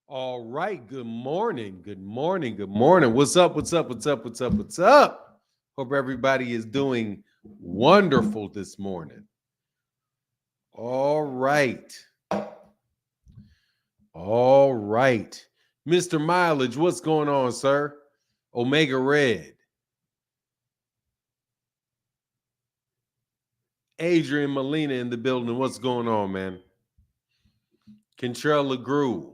All right. Good morning. Good morning. Good morning. What's up? What's up? What's up? What's up? What's up? Hope everybody is doing wonderful this morning. All right. All right. Mr. Mileage, what's going on, sir? Omega Red. Adrian Molina in the building. What's going on, man? Kentrell LeGrew.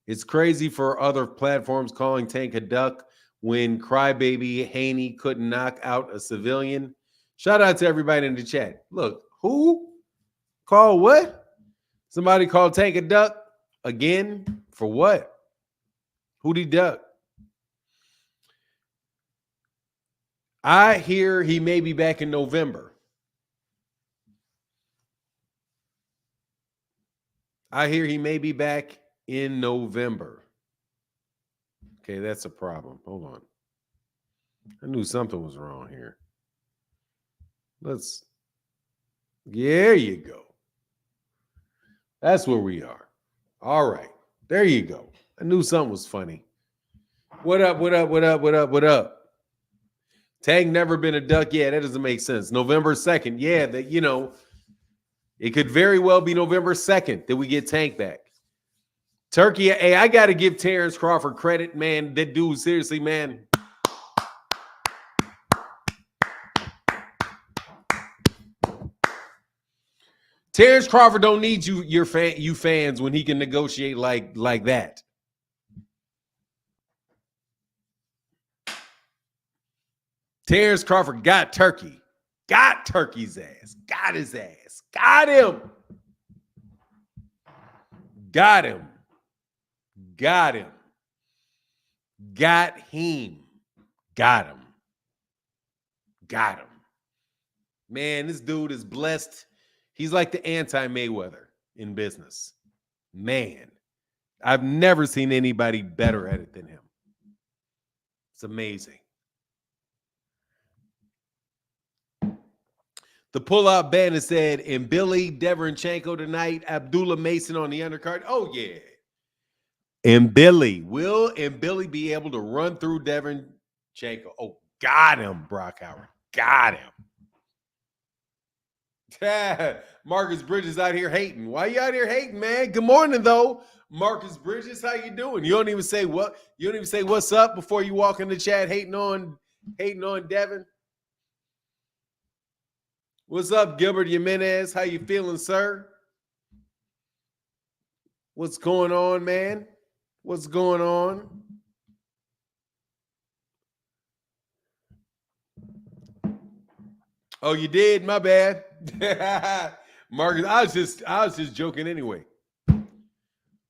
It's crazy for other platforms calling Tank a duck when Crybaby Haney couldn't knock out a civilian. Shout out to everybody in the chat. Look, who called what? Somebody called Tank a duck again for what? Who'd he duck? I hear he may be back in November. I hear he may be back in November. Okay, that's a problem. Hold on. I knew something was wrong here. There you go. That's where we are. All right. There you go. I knew something was funny. What up? What up? What up? What up? What up? Tank never been a duck. Yeah, that doesn't make sense. November 2nd. Yeah, it could very well be November 2nd that we get Tank back. Turki, hey, I got to give Terence Crawford credit, man. That dude, seriously, man. Terence Crawford don't need you fans when he can negotiate like that. Terence Crawford got Turki. Got Turki's ass. Got his ass. Got him. Got him. Got him. Got him. Got him. Got him. Man, this dude is blessed. He's like the anti-Mayweather in business. Man, I've never seen anybody better at it than him. It's amazing. The pull-out bandit said, and Billy Deverenchenko tonight, Abdullah Mason on the undercard. Oh, yeah. And Billy. Will and Billy be able to run through Deverenchenko? Oh, got him, Brock Howard. Got him. Marcus Bridges out here hating. Why you out here hating, man? Good morning, though. Marcus Bridges, how you doing? You don't even say what? You don't even say what's up before you walk in the chat hating on Devin. What's up, Gilbert Jimenez? How you feeling, sir? What's going on, man? What's going on? Oh, you did? My bad. Marcus, I was just joking anyway.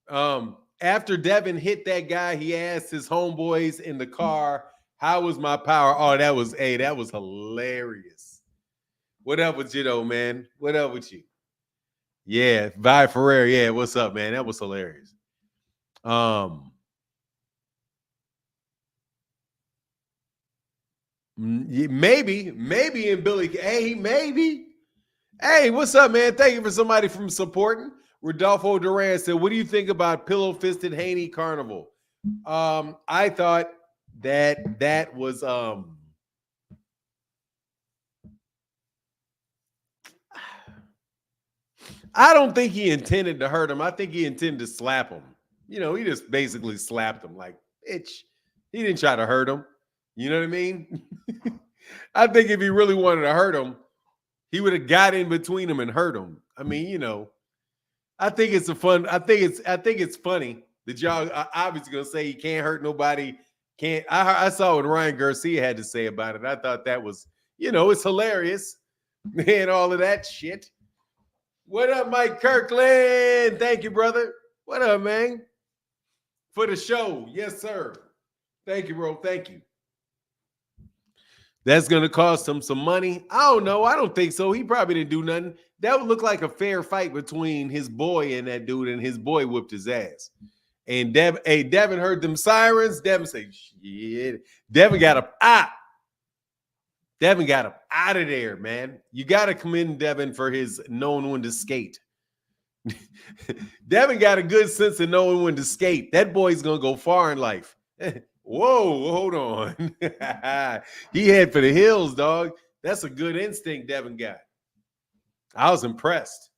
After Devin hit that guy, he asked his homeboys in the car, "How was my power?" Oh, that was hilarious. What up with you, though, man? What up with you? Yeah, Vi Ferrer. Yeah, what's up, man? That was hilarious. Maybe in Billy. Hey, maybe. Hey, what's up, man? Thank you for somebody from supporting. Rodolfo Duran said, "What do you think about pillow-fisted Haney Carnival?" I thought that was I don't think he intended to hurt him. I think he intended to slap him. He just basically slapped him like, bitch. He didn't try to hurt him. You know what I mean? I think if he really wanted to hurt him, he would have got in between him and hurt him. I mean, I think it's funny that y'all are obviously gonna say he can't hurt nobody. Can't. I saw what Ryan Garcia had to say about it. I thought that was, it's hilarious and all of that shit. What up, Mike Kirkland? Thank you, brother. What up, man? For the show. Yes, sir. Thank you, bro. Thank you. That's going to cost him some money. I don't know. I don't think so. He probably didn't do nothing. That would look like a fair fight between his boy and that dude, and his boy whipped his ass. And Devin heard them sirens. Devin said, shit. Devin got him out. Devin got him out of there, man. You got to commend Devin for his known when to skate. Devin got a good sense of knowing when to skate. That boy's gonna go far in life. Whoa, hold on. He head for the hills, dog. That's a good instinct Devin got. I was impressed.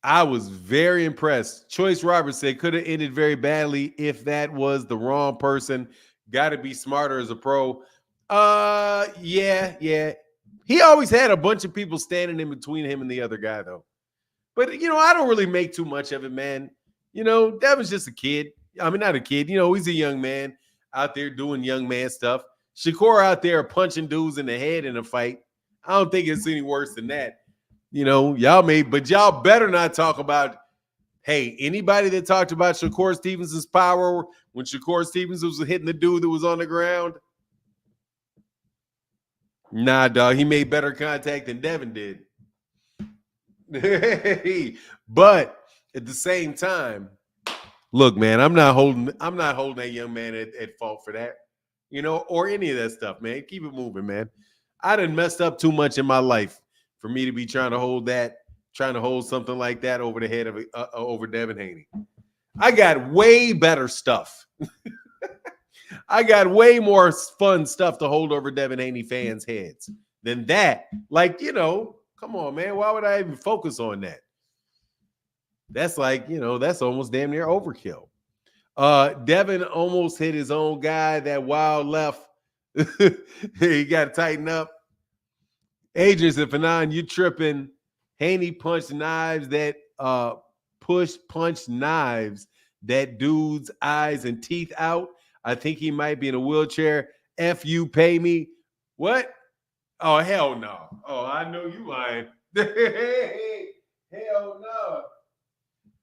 I was very impressed. Choice Roberts said could have ended very badly if that was the wrong person. Got to be smarter as a pro. Yeah. He always had a bunch of people standing in between him and the other guy, though. But I don't really make too much of it, man. Devin's just a kid. I mean, not a kid. He's a young man out there doing young man stuff. Shakur out there punching dudes in the head in a fight. I don't think it's any worse than that. Y'all better not talk about, hey, anybody that talked about Shakur Stevenson's power when Shakur Stevenson was hitting the dude that was on the ground. Nah, dog, he made better contact than Devin did. But at the same time, look, man, I'm not holding that young man at fault for that, or any of that stuff, man. Keep it moving, man. I done messed up too much in my life for me to be trying to hold something like that over the head of over Devin Haney. I got way better stuff. I got way more fun stuff to hold over Devin Haney fans' heads than that. Like, come on, man. Why would I even focus on that? That's like, that's almost damn near overkill. Devin almost hit his own guy. That wild left. He got to tighten up. Adrian said, Fanon, you tripping. Haney punched knives that punched knives that dude's eyes and teeth out. I think he might be in a wheelchair. F you, pay me. What? Oh, hell no. Oh, I know you lying. Hell no.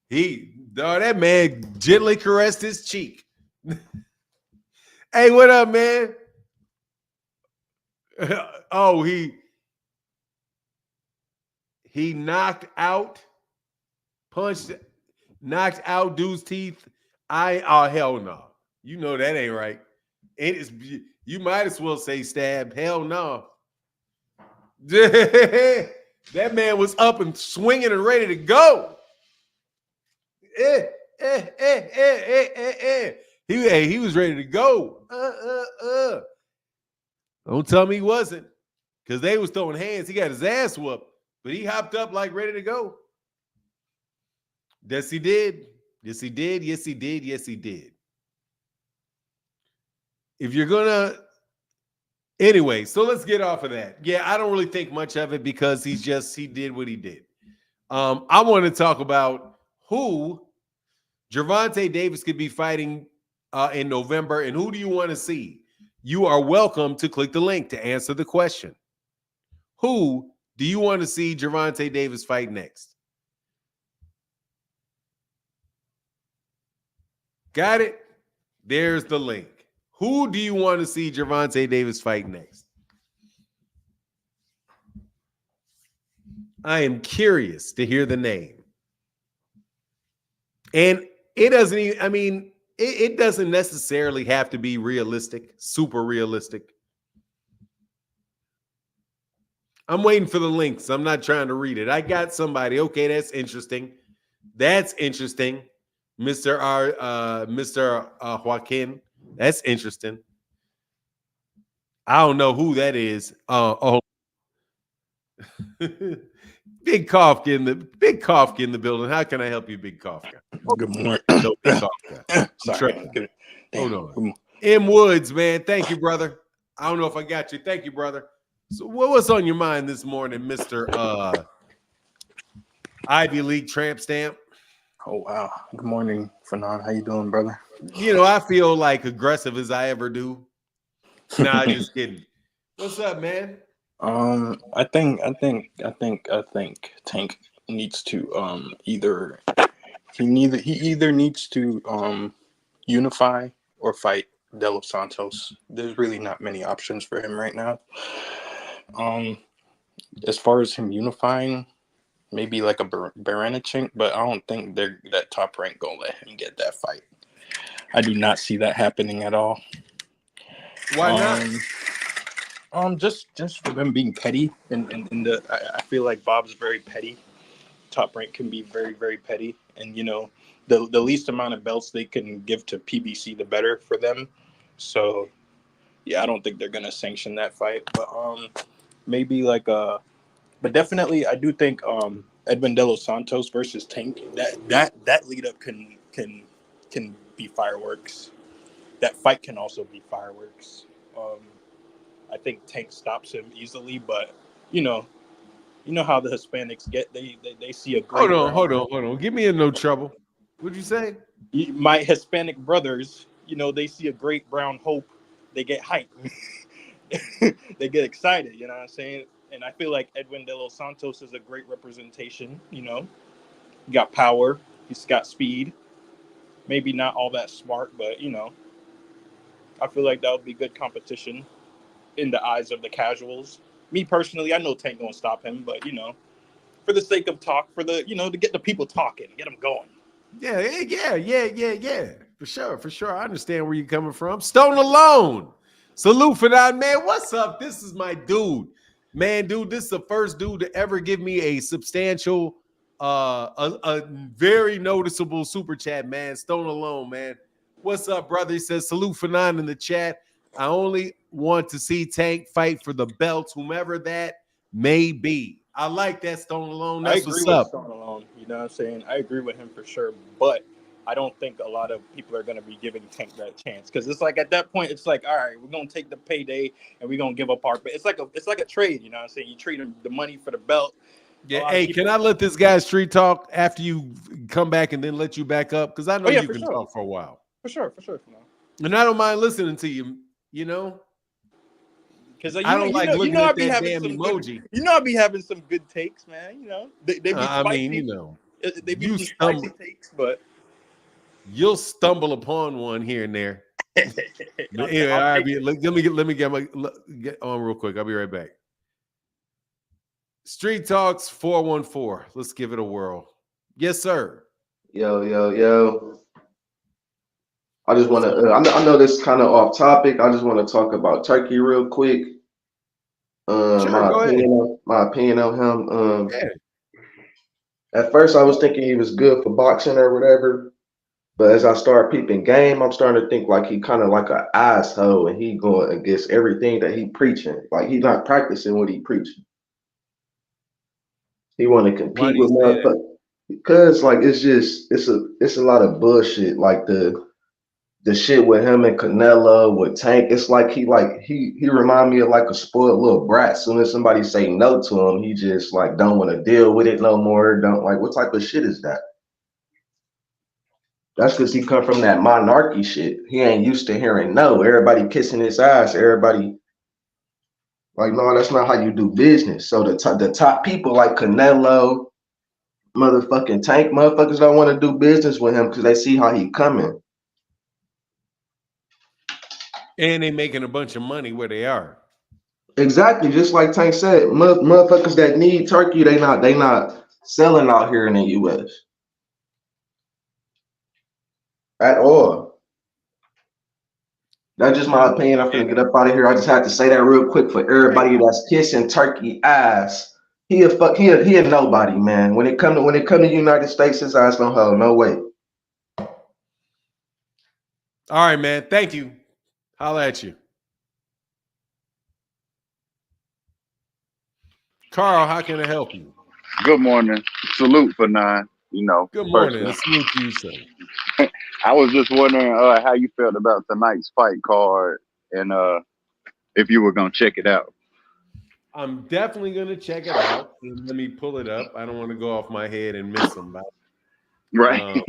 That man gently caressed his cheek. Hey, what up, man? Oh, he knocked out dude's teeth. Oh, hell no. You know that ain't right. You might as well say stab. Hell no. That man was up and swinging and ready to go. He was ready to go. Don't tell me he wasn't, because they was throwing hands. He got his ass whooped, but he hopped up like ready to go. Yes, he did. Yes, he did. Yes, he did. Yes, he did. If you're gonna, anyway, so let's get off of that. Yeah, I don't really think much of it because he did what he did. I want to talk about who Gervonta Davis could be fighting in November, and who do you want to see? You are welcome to click the link to answer the question. Who do you want to see Gervonta Davis fight next? Got it? There's the link. Who do you want to see Gervonta Davis fight next? I am curious to hear the name. And it doesn't even, I mean, it doesn't necessarily have to be realistic, super realistic. I'm waiting for the links. I'm not trying to read it. I got somebody. Okay, that's interesting. That's interesting. Mr. Joaquin. That's interesting. I don't know who that is. Big Kafka in the building. How can I help you, Big Kafka? Good morning. No, Big Kafka. Sorry. Hold on. M. Woods, man. Thank you, brother. I don't know if I got you. Thank you, brother. So what's on your mind this morning, Mr. Ivy League tramp stamp? Oh, wow. Good morning, Fanon. How you doing, brother? I feel like aggressive as I ever do. Nah, just kidding. What's up, man? I think Tank needs to he either needs to unify or fight De Los Santos. There's really not many options for him right now. As far as him unifying, maybe like a Baranichenko, but I don't think that Top Rank gonna let him get that fight. I do not see that happening at all. Why not? Just for them being petty, and I feel like Bob's very petty, Top Rank can be very, very petty, and the least amount of belts they can give to PBC, the better for them. So yeah, I don't think they're gonna sanction that fight, but maybe but definitely I do think Edwin De Los Santos versus Tank, that lead up can be fireworks. That fight can also be fireworks. I think Tank stops him easily, but you know how the Hispanics get. They see a great Hold on. Give me a no trouble. What'd you say? My Hispanic brothers, they see a great brown hope, they get hyped. They get excited, you know what I'm saying? And I feel like Edwin De Los Santos is a great representation, He got power, he's got speed. Maybe not all that smart, but I feel like that would be good competition in the eyes of the casuals. Me personally, I know Tank gonna stop him, but for the sake of talk, for the to get the people talking, get them going. Yeah. For sure. I understand where you're coming from. Stone Alone. Salute for that, man. What's up? This is my dude. Man, dude, this is the first dude to ever give me a substantial, a very noticeable super chat, man. Stone Alone, man. What's up, brother? He says, salute for 9 in the chat. I only want to see Tank fight for the belts, whomever that may be. I like that, Stone Alone. That's what's up. Stone Alone, you know what I'm saying? I agree with him for sure, but I don't think a lot of people are going to be giving Tank that chance, because it's like at that point, it's like, all right, we're going to take the payday and we're going to give up our. But it's like a trade, you know what I'm saying? You trade him the money for the belt. Yeah, hey, can I let this guy street talk after you come back and then let you back up? Because I know you can talk for a while. For sure. And I don't mind listening to you, Because I don't like looking at that damn emoji. I'll be having some good takes, man. They be spicy. I mean, they be some spicy takes, but you'll stumble upon one here and there. Anyway, all right, let me get on real quick. I'll be right back. Street Talks 414. Let's give it a whirl. Yes, sir. Yo. I just want to. I know this is kind of off topic. I just want to talk about Turki real quick. Sure, my opinion on him. At first, I was thinking he was good for boxing or whatever, but as I start peeping game, I'm starting to think like he kind of like an asshole, and he going against everything that he preaching. Like he's not practicing what he preaching. He want to compete with motherfuckers because like it's a lot of bullshit. Like the shit with him and Canelo with Tank, it's like he remind me of like a spoiled little brat. As soon as somebody say no to him, he just like don't want to deal with it no more. Don't like, what type of shit is that? That's because he come from that monarchy shit. He ain't used to hearing no. Everybody kissing his ass. Everybody like, no, that's not how you do business. So the top people like Canelo, motherfucking Tank, motherfuckers don't want to do business with him because they see how he coming. And they making a bunch of money where they are. Exactly, just like Tank said, motherfuckers that need Turkey, they not selling out here in the U.S. at all. That's just my opinion. I'm finna get up out of here. I just had to say that real quick for everybody that's kissing Turkey ass. He a nobody, man. When it come to United States, his ass don't hold no weight. All right, man. Thank you. Holla at you. Carl, how can I help you? Good morning. Salute for 9. Good morning. Salute to you, sir. I was just wondering how you felt about tonight's fight card and if you were gonna check it out. I'm definitely gonna check it out. Let me pull it up. I don't want to go off my head and miss somebody. Right.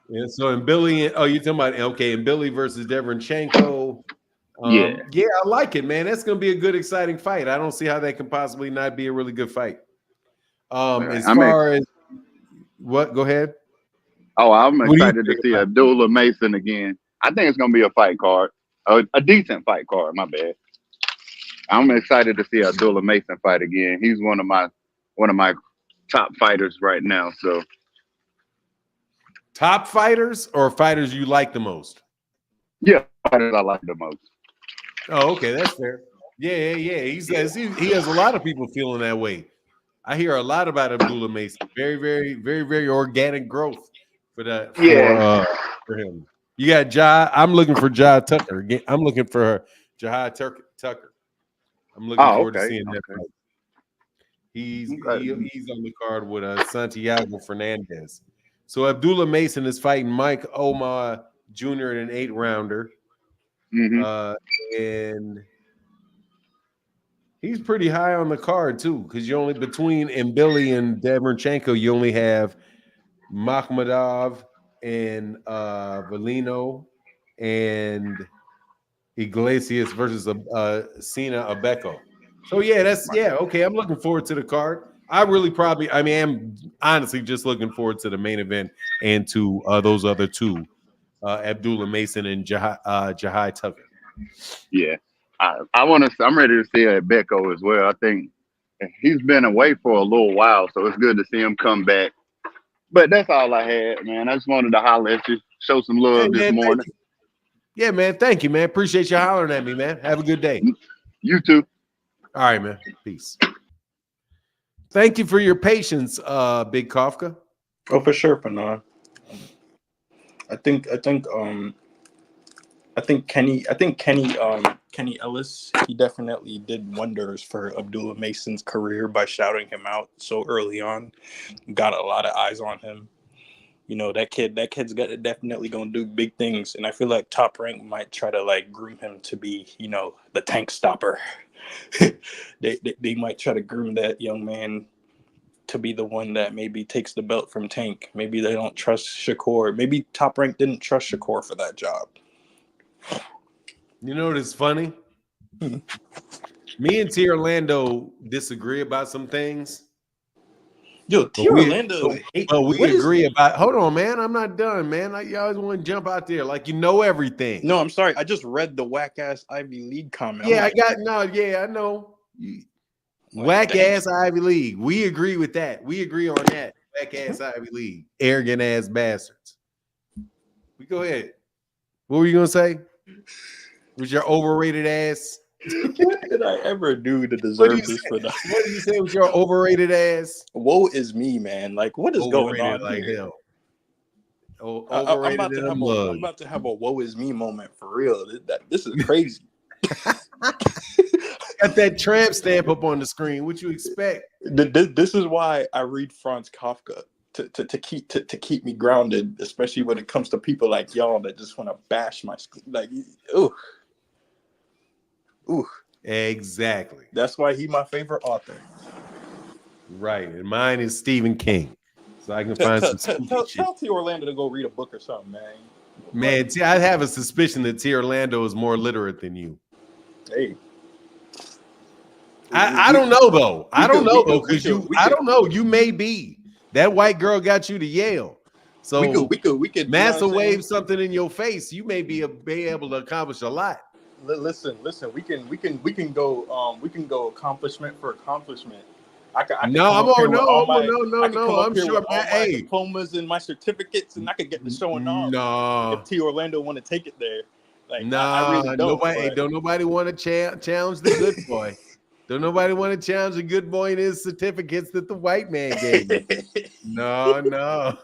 Yeah, so in Billy, you're talking about in Billy versus Devonchenko. Yeah, I like it, man. That's gonna be a good, exciting fight. I don't see how that can possibly not be a really good fight. As far as what, go ahead. Oh, I'm excited to see a duel of Mason again. I think it's gonna be a fight card, a decent fight card. My bad. I'm excited to see a duel of Mason fight again. He's one of my top fighters right now. So, top fighters or fighters you like the most? Yeah, fighters I like the most. Oh, okay, that's fair. Yeah. He says he has a lot of people feeling that way. I hear a lot about Abdullah Mason. Very organic growth for that for him. You got Ja. I'm looking for Ja Tucker. I'm looking for Tucker. I'm looking Oh, forward to okay. seeing that fight. He's Okay. he's on the card with Santiago Fernandez. So Abdullah Mason is fighting Mike Omar Jr. in an 8-rounder. Mm-hmm. And he's pretty high on the card too, because you only between Mbili and Derevyanchenko, you only have Makhmadov and Valino and Iglesias versus Cena Abeko. So okay. I'm looking forward to the card. I'm honestly just looking forward to the main event and to those other two, Abdullah Mason and Jahai Tucker. Yeah. I'm ready to see Beko as well. I think he's been away for a little while, so it's good to see him come back. But that's all I had, man. I just wanted to holler at you, show some love this morning. Yeah, man. Thank you, man. Appreciate you hollering at me, man. Have a good day. You too. All right, man. Peace. Thank you for your patience, Big Kafka. Oh, for sure, Panan. I think Kenny Ellis, he definitely did wonders for Abdullah Mason's career by shouting him out so early on. Got a lot of eyes on him. You know, that kid's definitely gonna do big things, and I feel like Top Rank might try to like groom him to be, you know, the tank stopper. they might try to groom that young man to be the one that maybe takes the belt from Tank. Maybe they don't trust Shakur. Maybe Top Rank didn't trust Shakur for that job. You know what is funny? Me and T. Orlando disagree about some things. Yo, T. Orlando. We agree about. Hold on, man. I'm not done, man. You always want to jump out there like you know everything. No, I'm sorry. I just read the whack ass Ivy League comment. Yeah, I know. Whack ass Ivy League. We agree with that. We agree on that. Whack ass Ivy League. Arrogant ass bastards. We go ahead. What were you gonna say? Was your overrated ass? What did I ever do to deserve this for that? What did you say with your overrated ass? Woe is me, man. Like, what is going on like here? hell. I'm about to have a woe is me moment for real. This is crazy. Got that tramp stamp up on the screen. What you expect? This is why I read Franz Kafka to keep me grounded, especially when it comes to people like y'all that just want to bash my screen. Like, ooh. Exactly. That's why he's my favorite author. Right, and mine is Stephen King. So I can find some tell T. Orlando to go read a book or something, man. Man, I have a suspicion that T. Orlando is more literate than you. Hey. I don't know though. I don't know though, because I don't know. You may be. That white girl got you to Yale. So we could master wave something in your face. You may be able to accomplish a lot. Listen. We can go accomplishment for accomplishment. I'm sure, man. My diplomas and my certificates, and I could get the showing off. No, if T. Orlando want to take it there, like I really don't. Don't nobody want to challenge the good boy. Don't nobody want to challenge the good boy in his certificates that the white man gave him. No.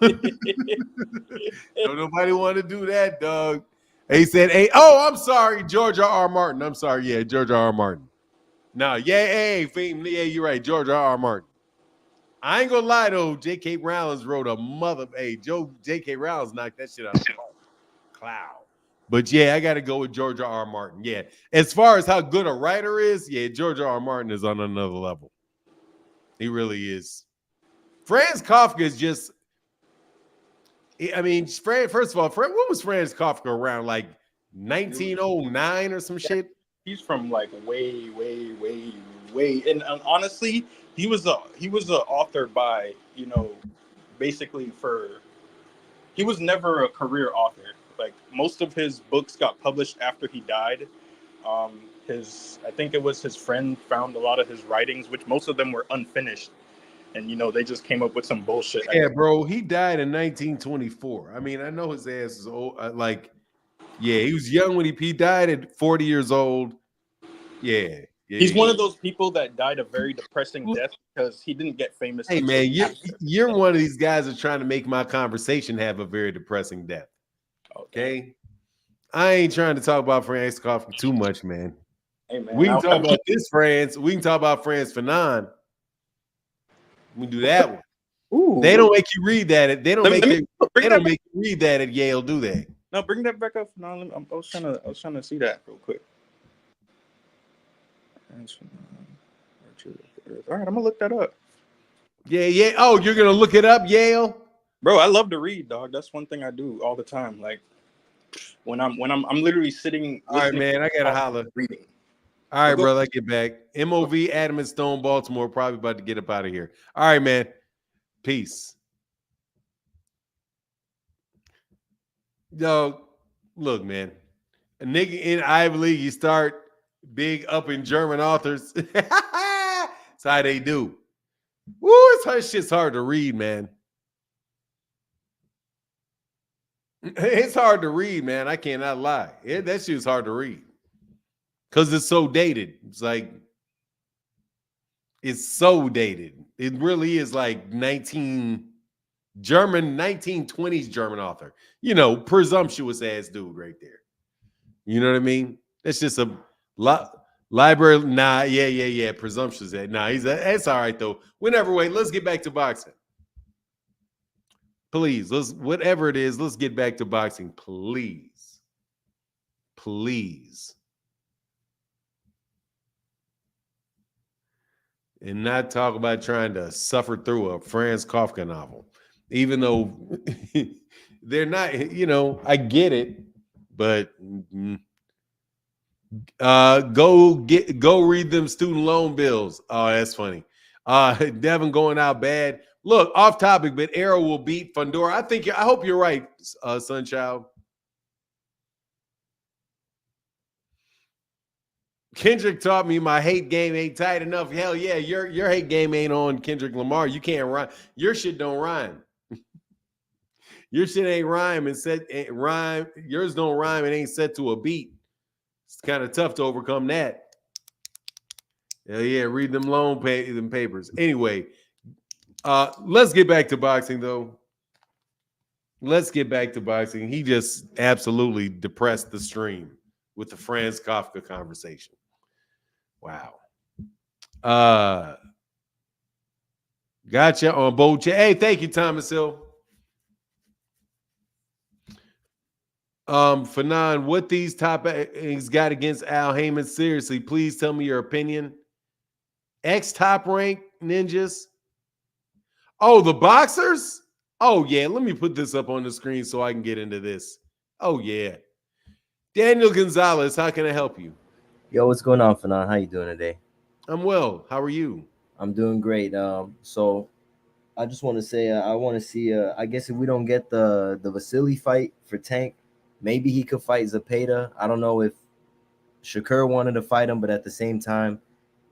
Don't nobody want to do that, dog. He said, "Hey, I'm sorry, George R. Martin. I'm sorry, yeah, George R. Martin. No, you're right, George R. Martin. I ain't gonna lie though, J.K. Rowling wrote a J.K. Rowling knocked that shit out of the cloud. But yeah, I got to go with George R. Martin. Yeah, as far as how good a writer is, yeah, George R. Martin is on another level. He really is. Franz Kafka is just. I mean, first of all, what was Franz Kafka around, like 1909 or some shit? He's from like way. And honestly, he was a author by, you know, basically he was never a career author. Like most of his books got published after he died. I think it was his friend found a lot of his writings, which most of them were unfinished. And, you know, they just came up with some bullshit. Yeah, bro, he died in 1924. I mean, I know his ass is old, Yeah, he was young when he died at 40 years old. Yeah. He's one of those people that died a very depressing death because he didn't get famous. Hey man, you're one of these guys that are trying to make my conversation have a very depressing death. Okay. I ain't trying to talk about Franz Kafka too much, man. Hey man, we can talk about this Franz. We can talk about Franz Fanon. We can do that one. Ooh. They don't make you read that. They don't make you read that at Yale, do they? No, bring that back up. No, I was trying to see that real quick. All right, I'm gonna look that up. Yeah. Oh, you're gonna look it up, Yale? Bro, I love to read, dog. That's one thing I do all the time. Like when I'm literally sitting. All right, man. I gotta holler. Reading. All right, brother. I get back. MOV Adam and Stone, Baltimore. Probably about to get up out of here. All right, man. Peace. Yo, look, man. A nigga in Ivy League, you start big up in German authors. That's how they do. Woo, shit's hard to read, man. It's hard to read, man. I cannot lie. That shit's hard to read. Because it's so dated. It's so dated. It really is like 1920s German author. You know, presumptuous ass dude right there. You know what I mean? That's just a library. Nah, yeah. Presumptuous. Nah, that's all right though. Whenever, wait, let's get back to boxing. Please, whatever it is, let's get back to boxing. Please. And not talk about trying to suffer through a Franz Kafka novel. Even though they're not, you know, I get it, but go read them student loan bills. Oh, that's funny. Devin going out bad. Look, off topic, but Arrow will beat Fundora. I hope you're right, Sunchild. Kendrick taught me my hate game ain't tight enough. Hell yeah, your hate game ain't on Kendrick Lamar. You can't rhyme. Your shit don't rhyme. Your shit ain't rhyme and rhyme. Yours don't rhyme and ain't set to a beat. It's kind of tough to overcome that. Hell yeah, read them them papers. Anyway, let's get back to boxing though. Let's get back to boxing. He just absolutely depressed the stream with the Franz Kafka conversation. Wow. Gotcha on both. Hey, thank you, Thomas Hill. Fanon, what these topics got against Al Haymon? Seriously, please tell me your opinion. Top rank ninjas. Oh, the boxers? Oh, yeah. Let me put this up on the screen so I can get into this. Oh, yeah. Daniel Gonzalez, how can I help you? Yo, what's going on, Fanon? How you doing today? I'm well. How are you? I'm doing great. So I just want to say I want to see. I guess if we don't get the Vasily fight for Tank, maybe he could fight Zepeda. I don't know if Shakur wanted to fight him, but at the same time,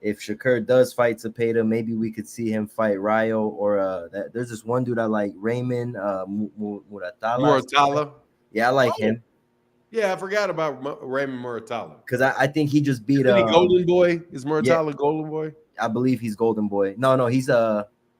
if Shakur does fight Zepeda, maybe we could see him fight Rayo or there's this one dude I like, Raymond Muratalla. Yeah, I like him. Yeah, I forgot about Raymond Muratalla. Because I think he just beat Golden Boy. Is Muratalla Golden Boy? I believe he's Golden Boy. No, he's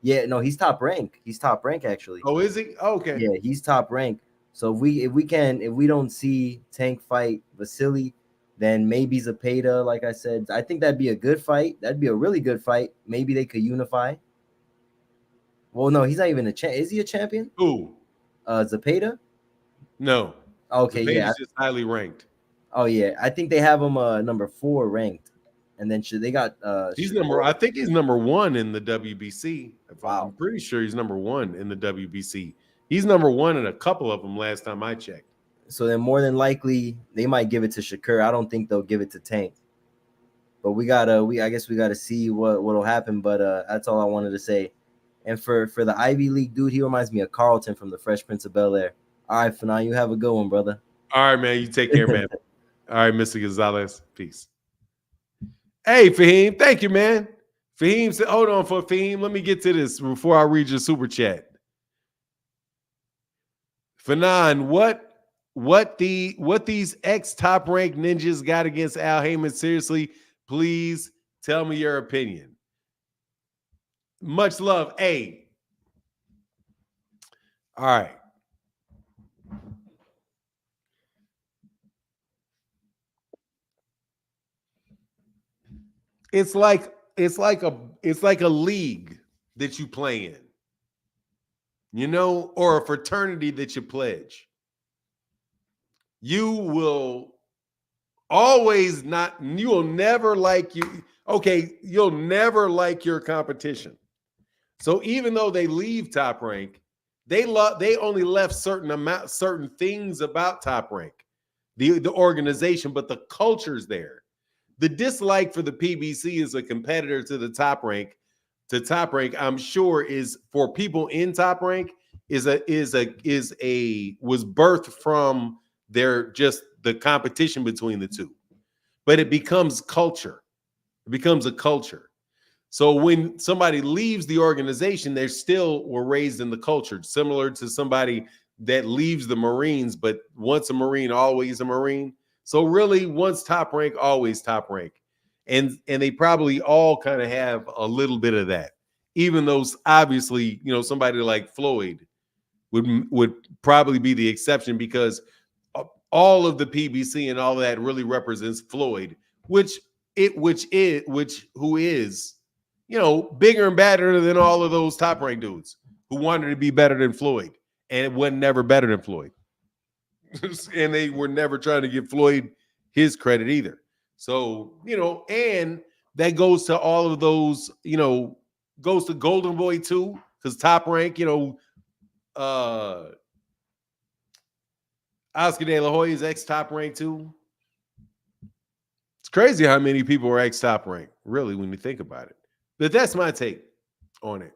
he's top rank. He's top rank actually. Oh, is he? Oh, okay. Yeah, he's top rank. So if we don't see Tank fight Vasily, then maybe Zepeda, like I said. I think that'd be a good fight. That'd be a really good fight. Maybe they could unify. Well, no, he's not even a champ. Is he a champion? Who? Zepeda? No. Okay, Zepeda's yeah. just highly ranked. Oh yeah, I think they have him number 4 ranked, and then they got. I think he's number 1 in the WBC. Wow. I'm pretty sure he's number 1 in the WBC. He's number 1 in a couple of them last time I checked. So then more than likely they might give it to Shakur. I don't think they'll give it to Tank. But I guess we gotta see what'll happen. But that's all I wanted to say. And for the Ivy League dude, he reminds me of Carlton from the Fresh Prince of Bel-Air. All right, Fanon, you have a good one, brother. All right, man. You take care, man. All right, Mr. Gonzalez. Peace. Hey, Fahim. Thank you, man. Fahim said, hold on for Fahim. Let me get to this before I read your super chat. Fanon, what what these ex Top Rank ninjas got against Al Haymon. Seriously, please tell me your opinion. Much love. Hey. All right. It's like a league that you play in, you know, or a fraternity that you pledge. You will always not, you will never like you. Okay, you'll never like your competition. So even though they leave Top Rank, they only left certain things about Top Rank, the organization, but the culture's there. The dislike for the PBC as a competitor to the Top Rank, I'm sure is for people in Top Rank was birthed from just the competition between the two. But it becomes culture. It becomes a culture. So when somebody leaves the organization, they still were raised in the culture, similar to somebody that leaves the Marines, but once a Marine, always a Marine. So really, once Top Rank, always Top Rank. And they probably all kind of have a little bit of that, even though obviously, you know, somebody like Floyd would probably be the exception, because all of the PBC and all that really represents Floyd, who is, you know, bigger and badder than all of those Top Rank dudes who wanted to be better than Floyd, and it wasn't never better than Floyd. And they were never trying to give Floyd his credit either. So, you know, and that goes to all of those, you know, goes to Golden Boy too, because Top Rank, you know, Oscar De La Hoya is ex-Top Rank too. It's crazy how many people are ex-Top Rank, really, when you think about it. But that's my take on it.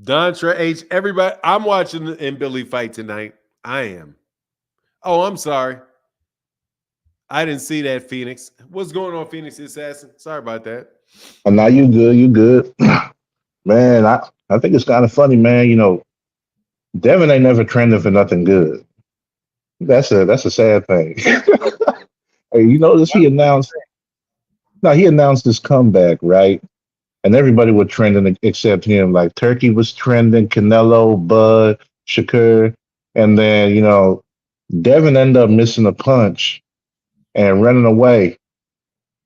Dontra H, everybody, I'm watching and Billy fight tonight. I am. Oh, I'm sorry. I didn't see that, Phoenix. What's going on, Phoenix Assassin? Sorry about that. Oh, now you good, you good. Man, I think it's kind of funny, man. You know, Devin ain't never trending for nothing good. That's a sad thing. Hey, you notice he announced his comeback, right? And everybody was trending except him. Like Turki was trending, Canelo, Bud, Shakur, and then, you know, Devin ended up missing a punch and running away,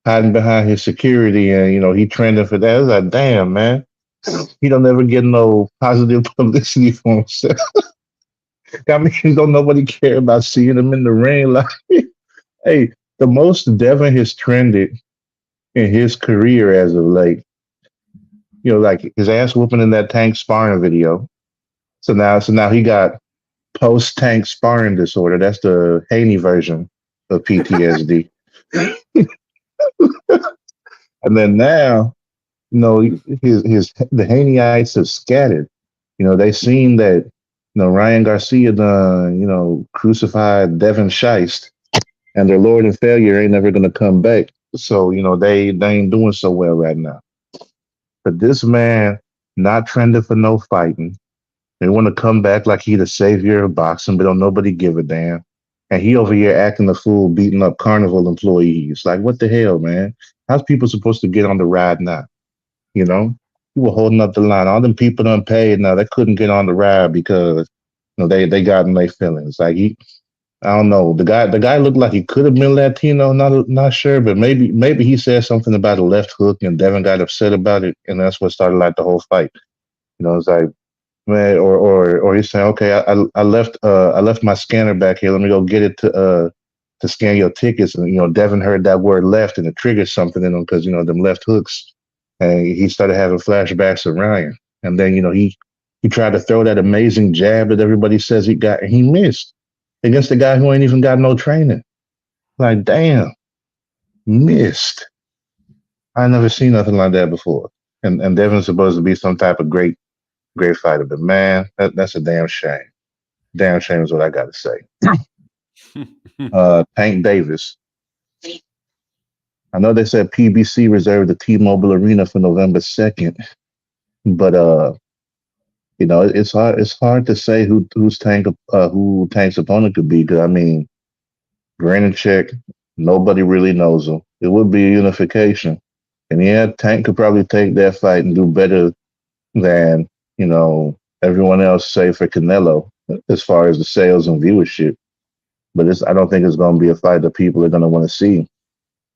hiding behind his security, and you know, he trending for that. It's like, damn, man. He don't ever get no positive publicity for himself. That means don't nobody care about seeing him in the ring. Like, hey, the most Devin has trended in his career as of late, you know, like his ass whooping in that Tank sparring video. So now he got post Tank sparring disorder. That's the Haney version of PTSD. And then now, you know, the Haneyeites have scattered. You know, they seen that, you know, Ryan Garcia done, you know, crucified Devin Scheist, and their Lord and failure ain't never gonna come back. So, you know, they ain't doing so well right now. But this man not trending for no fighting. They want to come back like he the savior of boxing, but don't nobody give a damn. And he over here acting a fool, beating up carnival employees. Like, what the hell, man? How's people supposed to get on the ride now? You know, you were holding up the line. All them people done paid now. They couldn't get on the ride because, you know, they got in their feelings. Like I don't know. The guy looked like he could have been Latino. Not sure, but maybe he said something about a left hook, and Devin got upset about it, and that's what started like the whole fight. You know, it's like, man, or he's saying, okay, I left my scanner back here. Let me go get it to scan your tickets. And you know, Devin heard that word left, and it triggered something in him because, you know, them left hooks, and he started having flashbacks of Ryan. And then, you know, he tried to throw that amazing jab that everybody says he got, and he missed against the guy who ain't even got no training. Like, damn, missed. I never seen nothing like that before. And Devin's supposed to be some type of great fighter, but man, that's a damn shame. Damn shame is what I got to say. Tank Davis. I know they said PBC reserved the T-Mobile Arena for November 2nd, but It's hard. It's hard to say who Tank's opponent could be. Because I mean, granted, check. Nobody really knows him. It would be a unification, and yeah, Tank could probably take that fight and do better than everyone else, say for Canelo, as far as the sales and viewership. But I don't think it's going to be a fight that people are going to want to see.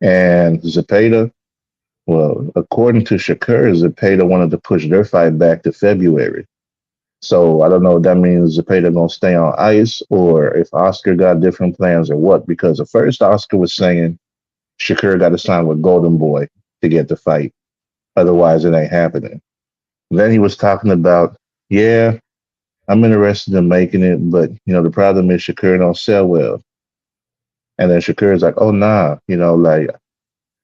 And Zepeda, well, according to Shakur, Zepeda wanted to push their fight back to February. So I don't know if that means Zepeda gonna stay on ice or if Oscar got different plans or what. Because at first Oscar was saying Shakur got to sign with Golden Boy to get the fight, otherwise it ain't happening. Then he was talking about, yeah, I'm interested in making it, but the problem is Shakur don't sell well. And then Shakur's like, oh nah, like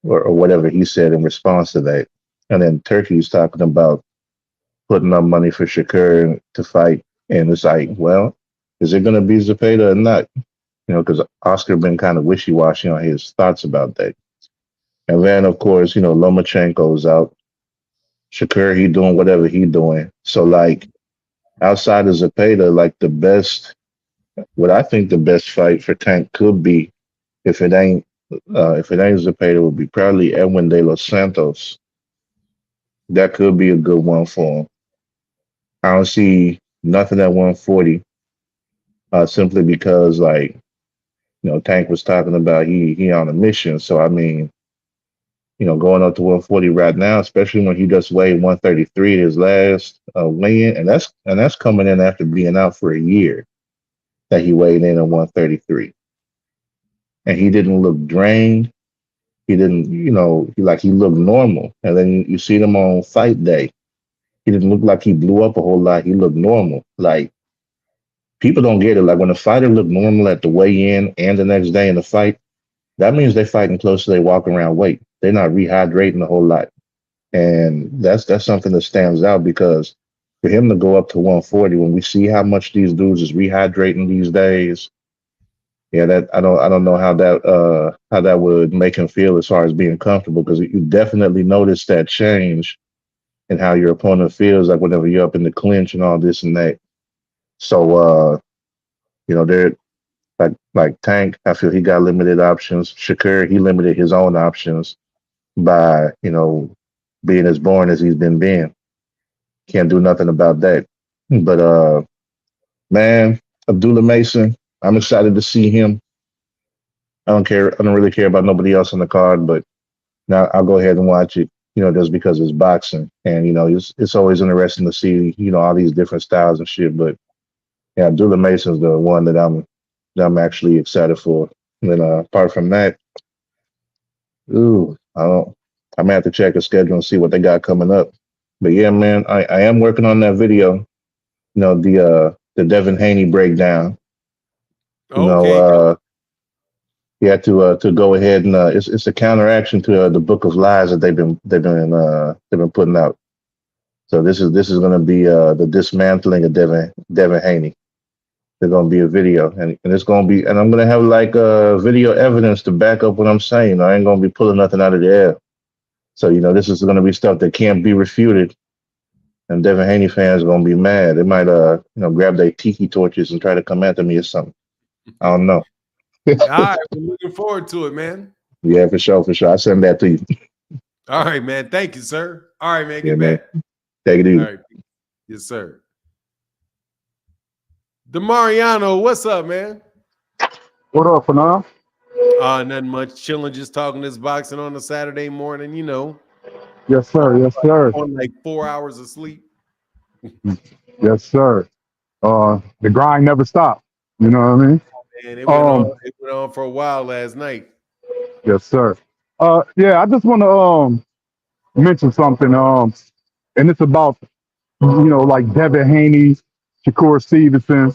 or whatever he said in response to that. And then Turkey's talking about putting up money for Shakur to fight. And it's like, well, is it going to be Zepeda or not? Because Oscar been kind of wishy-washy on his thoughts about that. And then, of course, Lomachenko's out. Shakur, he doing whatever he doing. So, like, outside of Zepeda, like what I think the best fight for Tank could be, if it ain't Zepeda, would be probably Edwin De Los Santos. That could be a good one for him. I don't see nothing at 140, simply because Tank was talking about he on a mission. So I mean, going up to 140 right now, especially when he just weighed 133 his last weigh-in, and that's coming in after being out for a year that he weighed in at 133, and he didn't look drained. He didn't, he looked normal. And then you see him on fight day. He didn't look like he blew up a whole lot. He looked normal. Like, people don't get it. Like, when a fighter look normal at the weigh-in and the next day in the fight, that means they're fighting close to their walking around weight. They're not rehydrating a whole lot. And that's something that stands out, because for him to go up to 140, when we see how much these dudes is rehydrating these days, yeah, that I don't know how that would make him feel as far as being comfortable, because you definitely notice that change in how your opponent feels, like whenever you're up in the clinch and all this and that. So they're like Tank, I feel he got limited options. Shakur, he limited his own options by being as born as he's been being. Can't do nothing about that. But man, Abdullah Mason, I'm excited to see him. I don't care. I don't really care about nobody else on the card, but now I'll go ahead and watch it, just because it's boxing. And, it's always interesting to see, all these different styles and shit. But yeah, Abdullah Mason's the one that I'm actually excited for. And then apart from that, I'm gonna have to check the schedule and see what they got coming up. But yeah, man, I am working on that video, the Devin Haney breakdown. Okay. You had to go ahead and it's a counteraction to the book of lies that they've been putting out. So this is going to be the dismantling of Devin Haney. There's going to be a video, and it's going to be, and I'm going to have like video evidence to back up what I'm saying. I ain't going to be pulling nothing out of the air. So this is going to be stuff that can't be refuted, and Devin Haney fans are going to be mad. They might grab their tiki torches and try to come after me or something. I don't know. All right, we're looking forward to it, man. Yeah, for sure. I send that to you. All right, man. Thank you, sir. All right, man. Get back. Man. Take it easy. All right. Yes, sir. DeMariano, what's up, man? What up, Fernand? Nothing much. Chilling, just talking this boxing on a Saturday morning, Yes, sir. Yes, sir. On like 4 hours of sleep. Yes, sir. The grind never stopped. You know what I mean? And it went on for a while last night. Yes, sir. Yeah, I just want to mention something. And it's about like Devin Haney, Shakur Stevenson,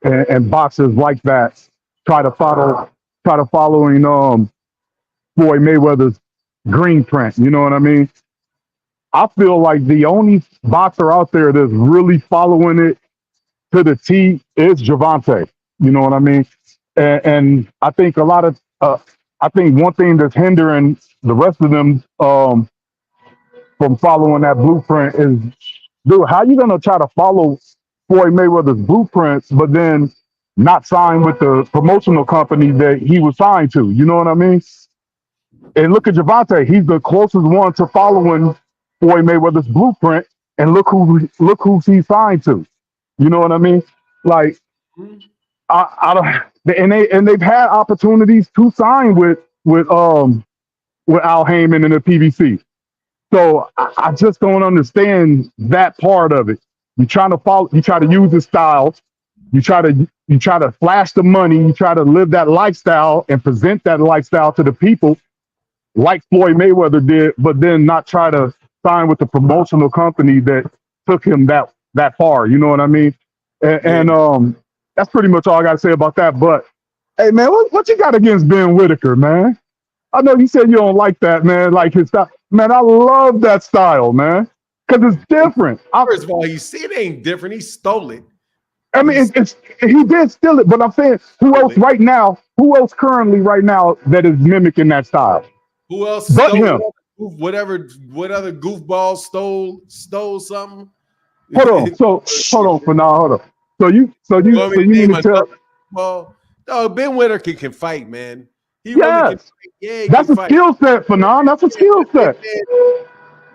and boxers like that try to follow following Floyd Mayweather's green print. You know what I mean? I feel like the only boxer out there that's really following it to the T is Gervonta. You know what I mean? And I think I think one thing that's hindering the rest of them from following that blueprint is dude, how you gonna try to follow Floyd Mayweather's blueprints, but then not sign with the promotional company that he was signed to? You know what I mean? And look at Gervonta; he's the closest one to following Floyd Mayweather's blueprint, and look who he's signed to. You know what I mean? Like I don't, and they've had opportunities to sign with Al Haymon and the PBC. So I just don't understand that part of it. You try to follow, you try to use the style, you try to flash the money, you try to live that lifestyle and present that lifestyle to the people like Floyd Mayweather did, but then not try to sign with the promotional company that took him that far. You know what I mean? And that's pretty much all I got to say about that. But hey, man, what you got against Ben Whitaker, man? I know you said you don't like that, man. Like his style, man. I love that style, man, because it's different. First of all, you see, it ain't different. He stole it. I mean, it's he did steal it, but I'm saying, who else right now? Who else currently right now that is mimicking that style? Who else but stole him? what other goofball stole something? Hold on. So hold on for now. Hold on. So you mean to tell? Well, no, Ben Whitaker can fight, man. He Yes. really can fight. Yeah, that's a skill set, Fanon. That's a skill set.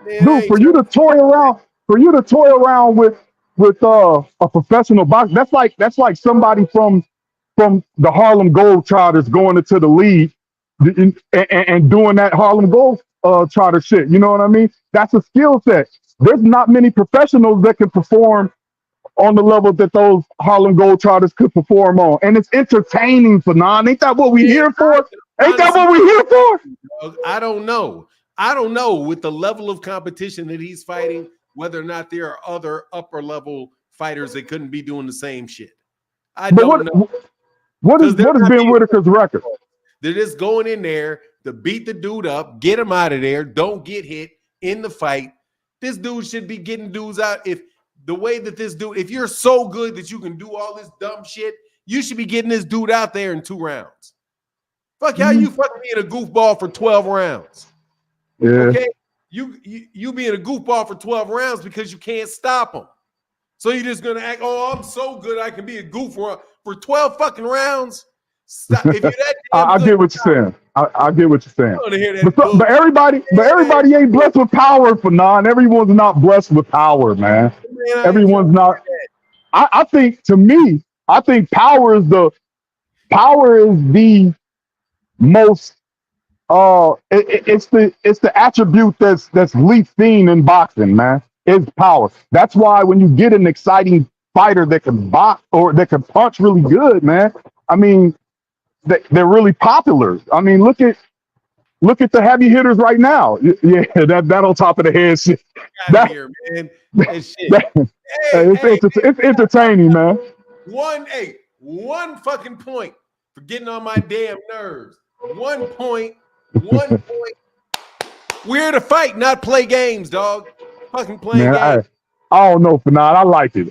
Man, Dude, for you to toy around with a professional boxer, that's like somebody from the Harlem Globetrotters going into the league and doing that Harlem Globetrotter shit. You know what I mean? That's a skill set. There's not many professionals that can perform on the level that those Harlem Globetrotters could perform on. And it's entertaining, Fanon. Ain't that what we here for? Ain't that what we here for? I don't know. I don't know with the level of competition that he's fighting, whether or not there are other upper level fighters that couldn't be doing the same shit. I don't know. What is Ben Whitaker's record? They're just going in there to beat the dude up, get him out of there, don't get hit in the fight. This dude should be getting dudes out. If the way that this dude, if you're so good that you can do all this dumb shit, you should be getting this dude out there in 2 rounds. Fuck, how you fucking being a goofball for 12 rounds? Yeah. Okay, you being a goofball for 12 rounds because you can't stop him. So you're just gonna act, oh, I'm so good I can be a goof for 12 fucking rounds. Stop. If you're that damn I get what you're saying. I get what you're saying. I wanna hear that But everybody ain't blessed with power, Fanon. Everyone's not blessed with power, man. Everyone's not. I think, to me, I think power is the most it's the attribute that's least seen in boxing, man. It's power. That's why when you get an exciting fighter that can box or that can punch really good, man, I mean, they're really popular. I mean, look at the heavy hitters right now. Yeah, that on top of the head shit. That, here, man. That shit. It's entertaining, man. One fucking point for getting on my damn nerves. 1 point. We're here to fight, not play games, dog. Fucking playing games. I don't know, Fanon.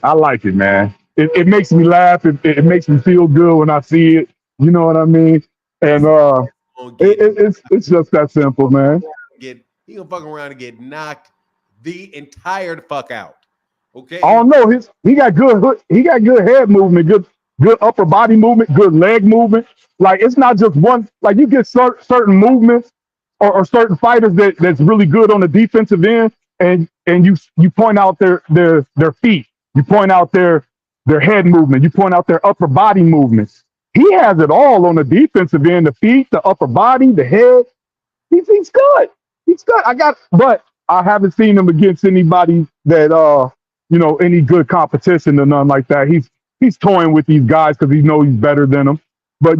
I like it, man. It makes me laugh. It makes me feel good when I see it. You know what I mean? And it's just that simple, man. He gonna fuck around and get knocked the entire fuck out. Okay. Oh no, he got good head movement, good upper body movement, good leg movement. Like, it's not just one. Like, you get certain movements or certain fighters that's really good on the defensive end, and you point out their feet, you point out their head movement, you point out their upper body movements. He has it all on the defensive end: the feet, the upper body, the head. He's good. He's good. But I haven't seen him against anybody that any good competition or nothing like that. He's toying with these guys because he knows he's better than them. But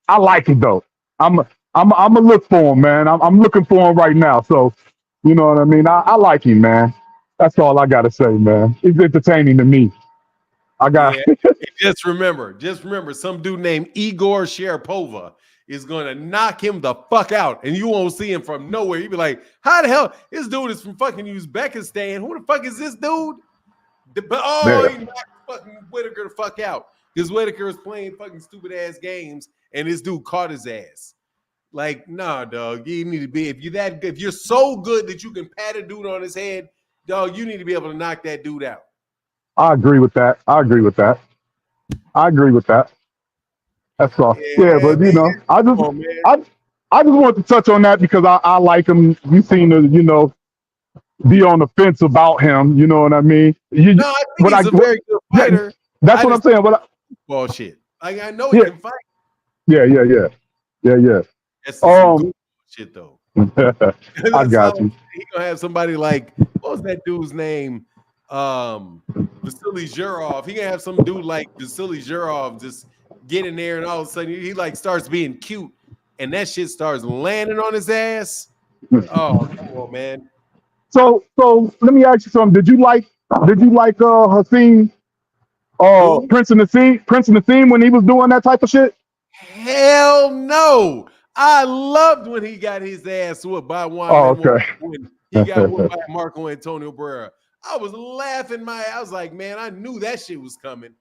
I like it though. I'm a look for him, man. I'm looking for him right now. So you know what I mean. I like him, man. That's all I gotta say, man. It's entertaining to me. Just remember, some dude named Igor Sharapova is gonna knock him the fuck out, and you won't see him from nowhere. You be like, how the hell? This dude is from fucking Uzbekistan. Who the fuck is this dude? But he knocked fucking Whitaker the fuck out. Because Whitaker is playing fucking stupid ass games, and this dude caught his ass. Like, nah, dog. You need to be, if you're so good that you can pat a dude on his head dog, you need to be able to knock that dude out. I agree with that. That's all. Yeah, Yeah, but man. Come on, man. I, I just want to touch on that because I like him. You seem to, be on the fence about him. You know what I mean? No, I think he's a very good yeah, fighter. that's what I'm saying. Ball shit. Like I know he Yeah. can fight. Yeah. That's some good shit though. I got you. He gonna have somebody like, what was that dude's name? Vasily Zhurov. He gonna have some dude like Vasily Zhurov just get in there and all of a sudden he like starts being cute and that shit starts landing on his ass. Oh, come on, man. So let me ask you something. Did you like Hasim, Prince and Nassim when he was doing that type of shit? Hell no. I loved when he got his ass whooped by Juan Manuel when he got whooped by Marco Antonio Barrera. I was laughing I was like, man, I knew that shit was coming.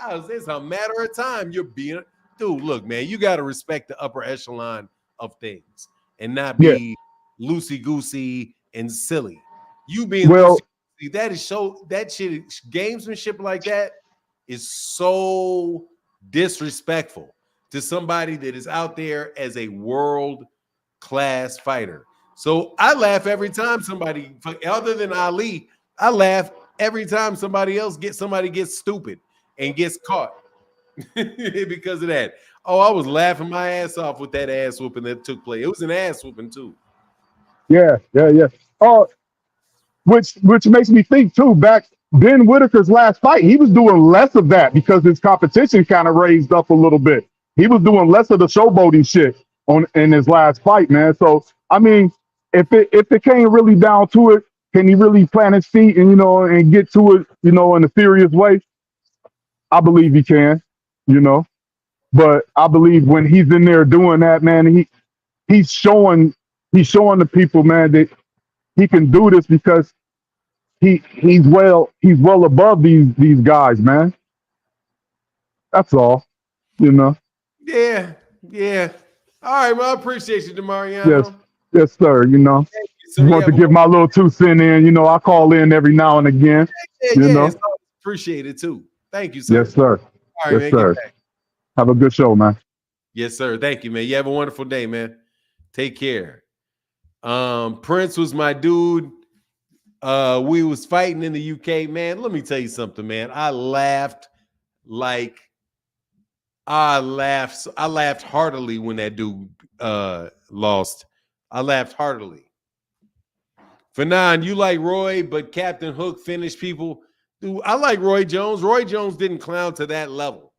It's a matter of time. You're being dude, look, man, you gotta respect the upper echelon of things and not be loosey-goosey and silly. You being loosey-goosey, that shit, gamesmanship like that is so disrespectful to somebody that is out there as a world-class fighter. So I laugh every time somebody, other than Ali, I laugh every time somebody gets stupid and gets caught because of that. Oh, I was laughing my ass off with that ass whooping that took place. It was an ass whooping too. Yeah. Oh, which makes me think too. Back Ben Whitaker's last fight, he was doing less of that because his competition kind of raised up a little bit. He was doing less of the showboating shit in his last fight, man. So I mean, if it came really down to it, can he really plant his feet and and get to it, in a serious way? I believe he can, But I believe when he's in there doing that, man, he's showing the people, man, that he can do this because he's well above these guys, man. That's all, Yeah. All right, well, I appreciate you, DeMariano. Yes, sir. Just want to give my little 2 cents in. I call in every now and again. Yeah. Appreciate it too. Thank you, sir. Yes, sir. All right, yes, man. sir. Have a good show, man. Yes, sir. Thank you, man. You have a wonderful day, man. Take care. Prince was my dude. We was fighting in the UK, man. Let me tell you something, man. I laughed heartily when that dude lost. I laughed heartily. Fanon, you like Roy, but Captain Hook finished people. Dude, I like Roy Jones. Roy Jones didn't clown to that level.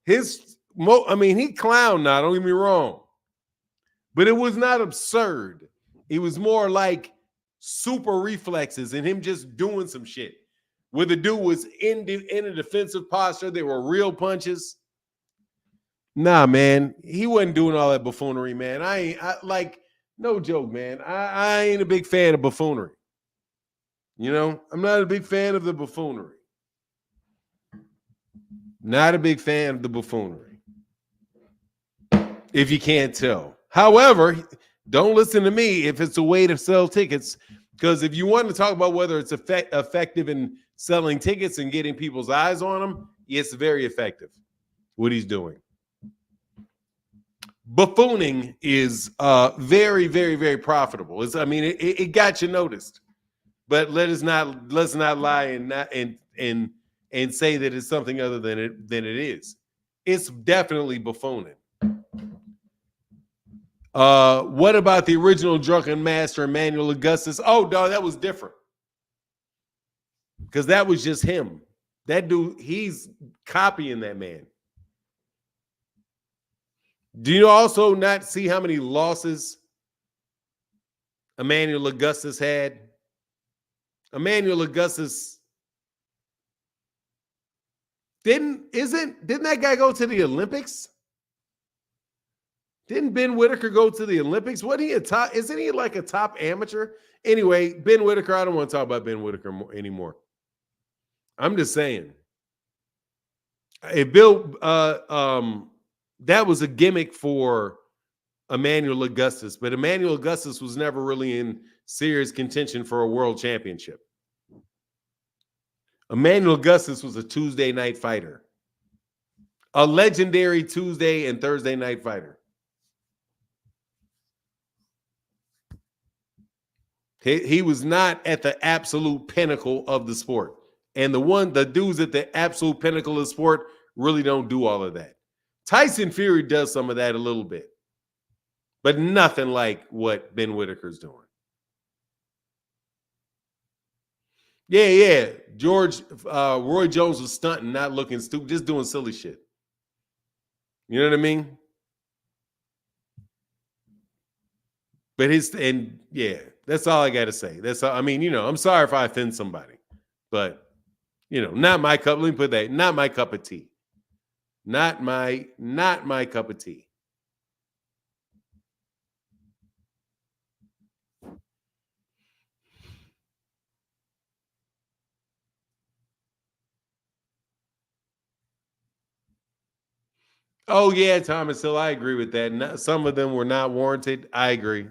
He clowned now, don't get me wrong. But it was not absurd. It was more like super reflexes and him just doing some shit. Where the dude was in a defensive posture. They were real punches. Nah, man. He wasn't doing all that buffoonery, man. No joke, man. I ain't a big fan of buffoonery. I'm not a big fan of the buffoonery. Not a big fan of the buffoonery. If you can't tell. However, don't listen to me if it's a way to sell tickets. Because if you want to talk about whether it's effective in selling tickets and getting people's eyes on them, it's very effective, what he's doing. Buffooning is very, very, very profitable. It got you noticed, but let's not lie and say that it's something other than it is. It's definitely buffooning. What about the original Drunken Master, Emmanuel Augustus? Oh, dog, that was different because that was just him. That dude, he's copying that man. Do you also not see how many losses Emmanuel Augustus had? Emmanuel Augustus didn't that guy go to the Olympics? Didn't Ben Whitaker go to the Olympics? Isn't he like a top amateur? Anyway, Ben Whitaker, I don't want to talk about Ben Whitaker anymore. I'm just saying. If Bill that was a gimmick for Emmanuel Augustus, but Emmanuel Augustus was never really in serious contention for a world championship. Emmanuel Augustus was a Tuesday night fighter, a legendary Tuesday and Thursday night fighter. He was not at the absolute pinnacle of the sport. And the dudes at the absolute pinnacle of the sport really don't do all of that. Tyson Fury does some of that a little bit, but nothing like what Ben Whitaker's doing. Yeah. Roy Jones was stunting, not looking stupid, just doing silly shit. You know what I mean? But that's all I got to say. That's all. I mean, I'm sorry if I offend somebody, but not my cup. Let me put that. Not my cup of tea. Not my cup of tea. Oh yeah, Thomas Hill. I agree with that. Some of them were not warranted. I agree.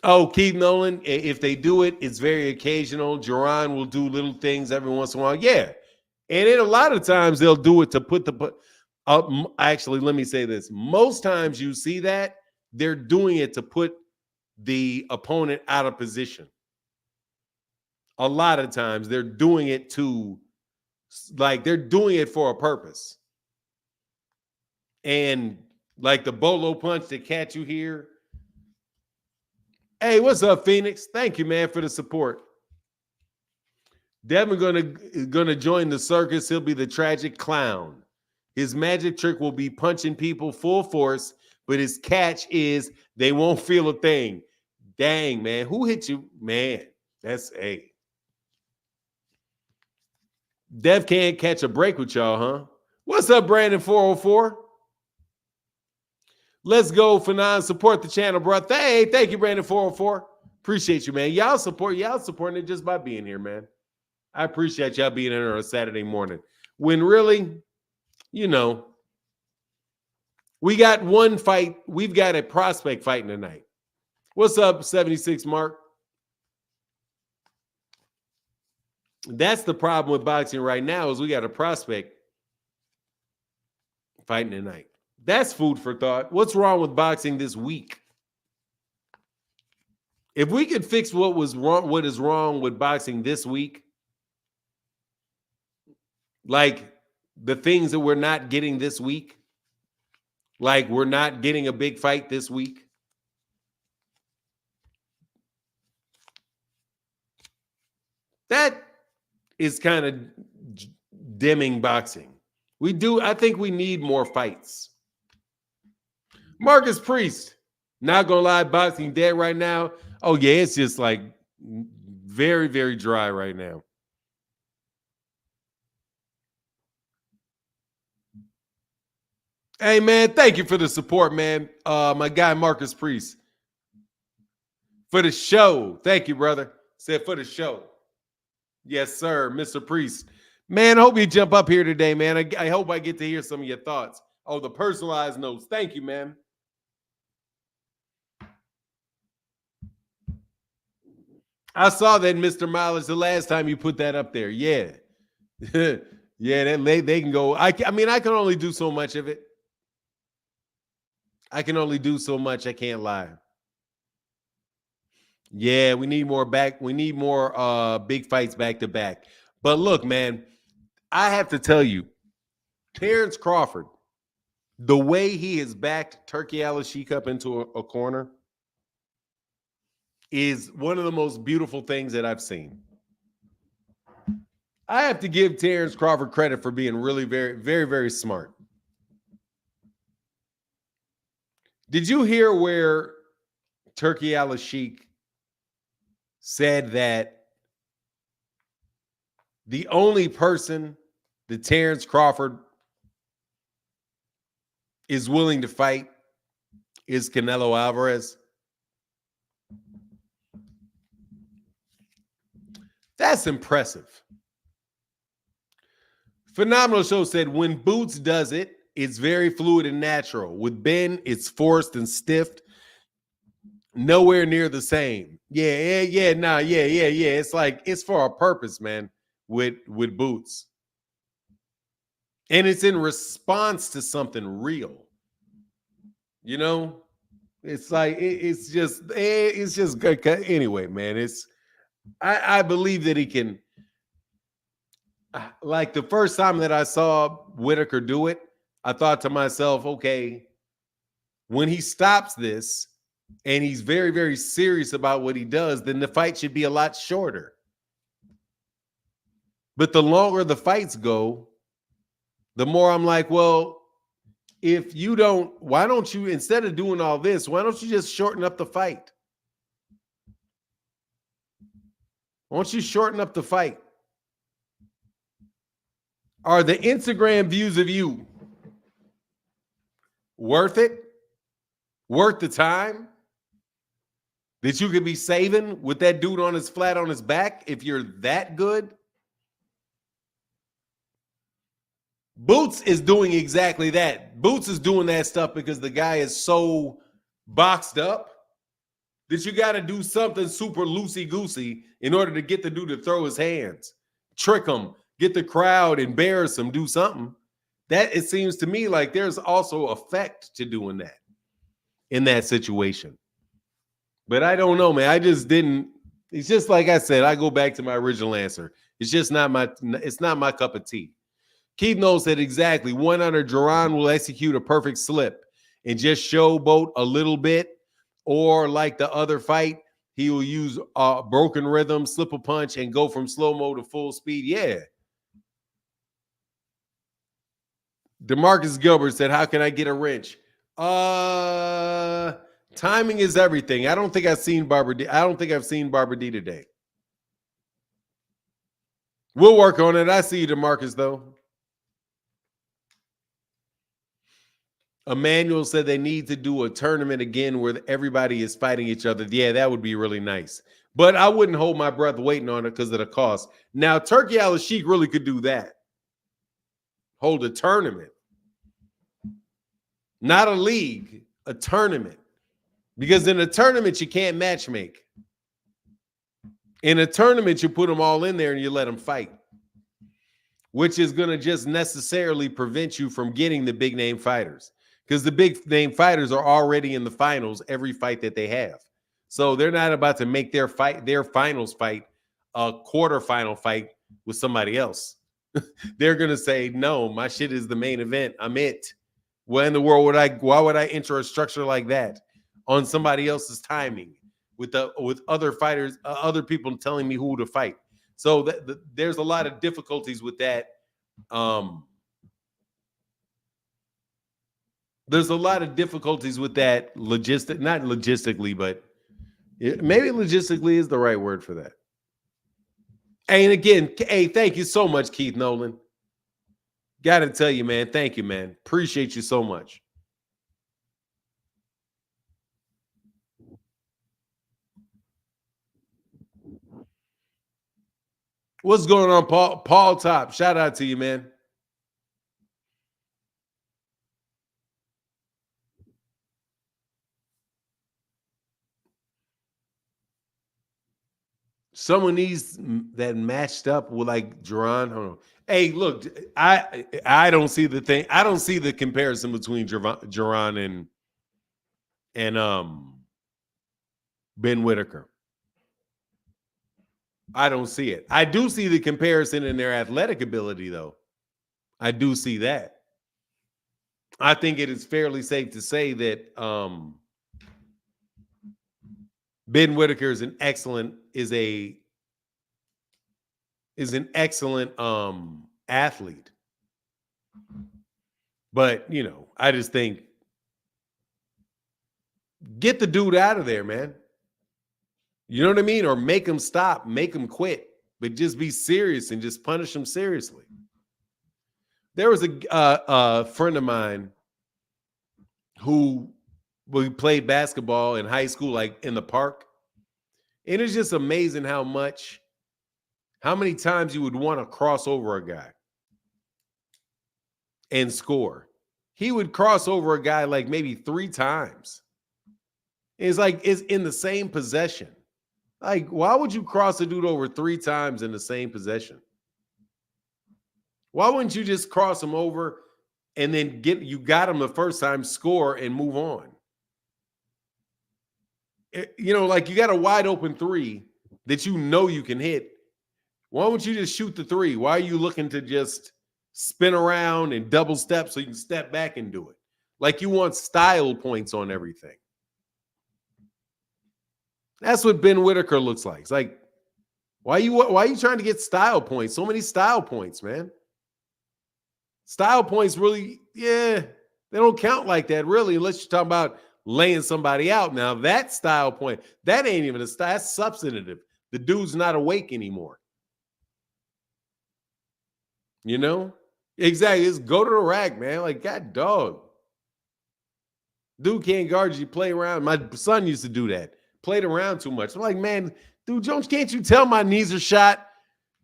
Oh, Keith Nolan, if they do it, it's very occasional. Jerron will do little things every once in a while. Yeah. And then a lot of times they'll do it to put actually, let me say this. Most times you see that, they're doing it to put the opponent out of position. A lot of times they're doing it they're doing it for a purpose. And like the bolo punch to catch you here. Hey, what's up, Phoenix? Thank you, man, for the support. Devin gonna join the circus. He'll be the tragic clown. His magic trick will be punching people full force, but his catch is they won't feel a thing. Dang, man. Who hit you? Man, that's a. Dev can't catch a break with y'all, huh? What's up, Brandon 404? Let's go, Fanon. Support the channel, bro. Hey, thank you, Brandon 404. Appreciate you, man. Y'all supporting it just by being here, man. I appreciate y'all being here on a Saturday morning. When really, we got one fight. We've got a prospect fighting tonight. What's up, 76 Mark? That's the problem with boxing right now is we got a prospect fighting tonight. That's food for thought. What's wrong with boxing this week? If we could fix what is wrong with boxing this week, like the things that we're not getting this week, like we're not getting a big fight this week. That is kind of dimming boxing. I think we need more fights. Marcus Priest, not gonna lie, boxing dead right now. Oh yeah, it's just like very, very dry right now. Hey man, thank you for the support, man. My guy Marcus Priest. For the show. Thank you, brother. Said for the show. Yes, sir, Mr. Priest. Man, I hope you jump up here today, man. I hope I get to hear some of your thoughts. Oh, the personalized notes. Thank you, man. I saw that, Mr. Miles, the last time you put that up there. Yeah. Yeah, they can go. I mean, I can only do so much of it. I can only do so much. I can't lie. Yeah, we need more big fights back to back. But look, man, I have to tell you, Terence Crawford, the way he has backed Turki Al-Sheikh up into a corner is one of the most beautiful things that I've seen. I have to give Terence Crawford credit for being really very, very, very smart. Did you hear where Turki Al-Sheikh said that the only person that Terence Crawford is willing to fight is Canelo Alvarez? That's impressive. Phenomenal Show said, when Boots does it, it's very fluid and natural. With Ben, it's forced and stiff. Nowhere near the same. Yeah. It's like it's for a purpose, man, with Boots. And it's in response to something real. You know? It's like it's just anyway, man. I believe that he can. Like the first time that I saw Whitaker do it, I thought to myself, okay, when he stops this and he's very, very serious about what he does, then the fight should be a lot shorter. But the longer the fights go, the more I'm like, well, if you don't, why don't you, instead of doing all this, why don't you just shorten up the fight? Why don't you shorten up the fight? Are the Instagram views of you worth it? Worth the time that you could be saving with that dude on his flat on his back if you're that good? Boots is doing exactly that. Boots is doing that stuff because the guy is so boxed up that you got to do something super loosey-goosey in order to get the dude to throw his hands, trick him, get the crowd, embarrass him, do something. That, it seems to me like there's also effect to doing that in that situation. But I don't know, man. I just didn't. It's just like I said, I go back to my original answer. It's just not my cup of tea. Keith Knowles said exactly. 100, Duran will execute a perfect slip and just showboat a little bit. Or like the other fight, he will use broken rhythm, slip a punch, and go from slow-mo to full speed. Yeah. DeMarcus Gilbert said, how can I get a wrench? Timing is everything. I don't think I've seen Barbara D today. We'll work on it. I see you, DeMarcus, though. Emmanuel said they need to do a tournament again where everybody is fighting each other. Yeah, that would be really nice. But I wouldn't hold my breath waiting on it because of the cost. Now, Turki Al-Sheikh really could do that. Hold a tournament. Not a league, a tournament. Because in a tournament, you can't matchmake. In a tournament, you put them all in there and you let them fight, which is going to just necessarily prevent you from getting the big name fighters. Because the big name fighters are already in the finals every fight that they have. So they're not about to make their finals fight a quarterfinal fight with somebody else. They're going to say, no, my shit is the main event. I'm it. Why in the world why would I enter a structure like that on somebody else's timing with other fighters, other people telling me who to fight? So there's a lot of difficulties with that. There's a lot of difficulties with that not logistically, but maybe logistically is the right word for that. And again, hey, thank you so much, Keith Nolan. Got to tell you, man, thank you, man. Appreciate you so much. What's going on, Paul? Paul Top, shout out to you, man. Someone needs that matched up with like Duran. Hold on. Hey, look, I don't see the thing. I don't see the comparison between Duran and Ben Whitaker. I don't see it. I do see the comparison in their athletic ability, though. I do see that. I think it is fairly safe to say that Ben Whitaker is an excellent athlete. But, you know, I just think get the dude out of there, man. You know what I mean? Or make him stop, make him quit, but just be serious and just punish him seriously. There was a friend of mine who played basketball in high school, like in the park. And it's just amazing how many times you would want to cross over a guy and score. he would cross over a guy like maybe 3 times. It's like it's in the same possession. Like, why would you cross a dude over 3 times in the same possession? Why wouldn't you just cross him over and then you got him the first time, score, and move on? Like you got a wide open 3 that you know you can hit. Why don't you just shoot the 3? Why are you looking to just spin around and double step so you can step back and do it? Like you want style points on everything. That's what Ben Whitaker looks like. It's like, why are you trying to get style points? So many style points, man. Style points really, they don't count like that, really, unless you're talking about laying somebody out. Now, that style point, that ain't even a style. That's substantive. The dude's not awake anymore. Exactly. Just go to the rack, man. Like, God dog. Dude can't guard you. Play around. My son used to do that. Played around too much. I'm like, man, dude, Jones, can't you tell my knees are shot?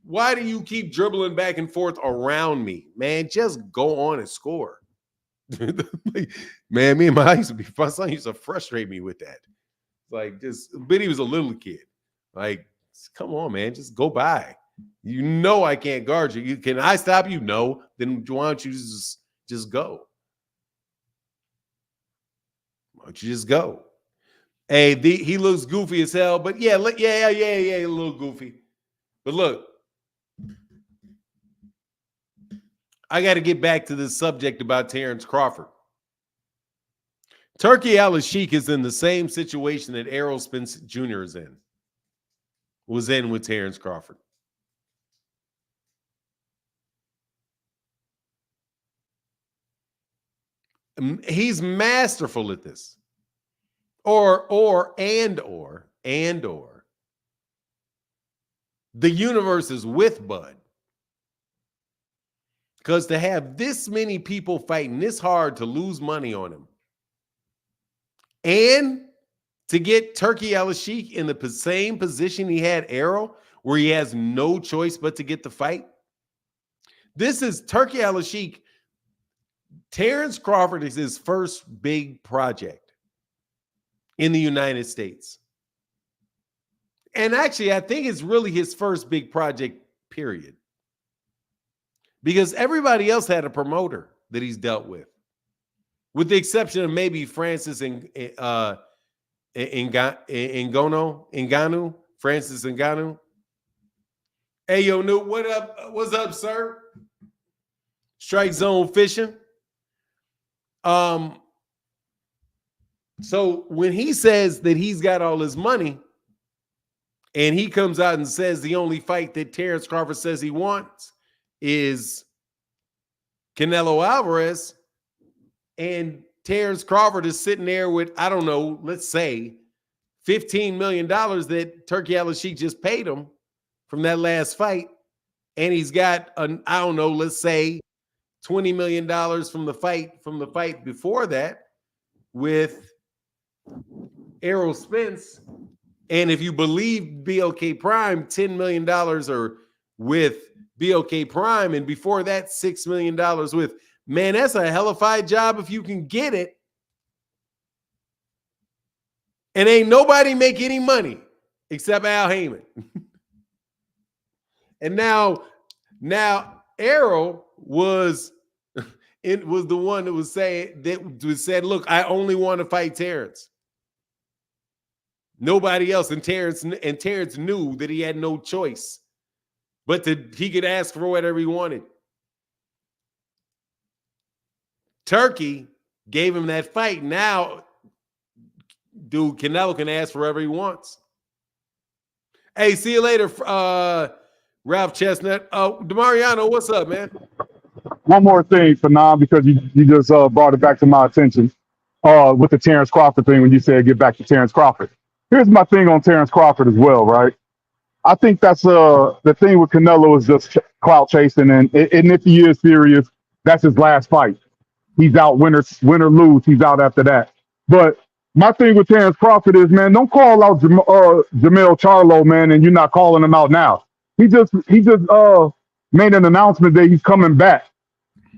Why do you keep dribbling back and forth around me? Man, just go on and score. Man, my son used to frustrate me with that. Like, but he was a little kid. Like, come on, man, just go by. You know I can't guard you. Can I stop you? No. Then why don't you just go? Why don't you just go? Hey, he looks goofy as hell, but yeah, a little goofy. But look, I got to get back to this subject about Terence Crawford. Turki Al-Sheikh is in the same situation that Errol Spence Jr. was in with Terence Crawford. He's masterful at this. Or the universe is with Bud. Because to have this many people fighting this hard to lose money on him and to get Turki Al-Sheikh in the same position he had Errol, where he has no choice but to get the fight. This is Turki Al-Sheikh. Terence Crawford is his first big project in the United States. And actually, I think it's really his first big project, period. Because everybody else had a promoter that he's dealt with the exception of maybe Francis Ngannou, Francis Ngannou. Hey, yo, Newt, what up? What's up, sir? Strike Zone Fishing. So when he says that he's got all his money and he comes out and says the only fight that Terence Crawford says he wants is Canelo Alvarez, and Terence Crawford is sitting there with, I don't know, let's say $15 million that Turki Al-Sheikh just paid him from that last fight, and he's got I don't know, let's say $20 million from the fight before that with Errol Spence, and if you believe BLK Prime, $10 million or with BLK Prime, and before that, $6 million with, man, that's a hellified job if you can get it. And ain't nobody make any money except Al Haymon. And now Errol was the one that was saying, said, look, I only want to fight Terence. Nobody else. And Terence knew that he had no choice. But he could ask for whatever he wanted. Turki gave him that fight. Now, dude, Canelo can ask for whatever he wants. Hey, see you later, Ralph Chestnut. DeMariano, what's up, man? One more thing for now, because you just brought it back to my attention with the Terence Crawford thing when you said get back to Terence Crawford. Here's my thing on Terence Crawford as well, right? I think that's the thing with Canelo is just clout chasing, and if he is serious, that's his last fight. He's out, win or lose, he's out after that. But my thing with Terence Crawford is, man, don't call out Jamel Charlo, man, and you're not calling him out now. He just made an announcement that he's coming back.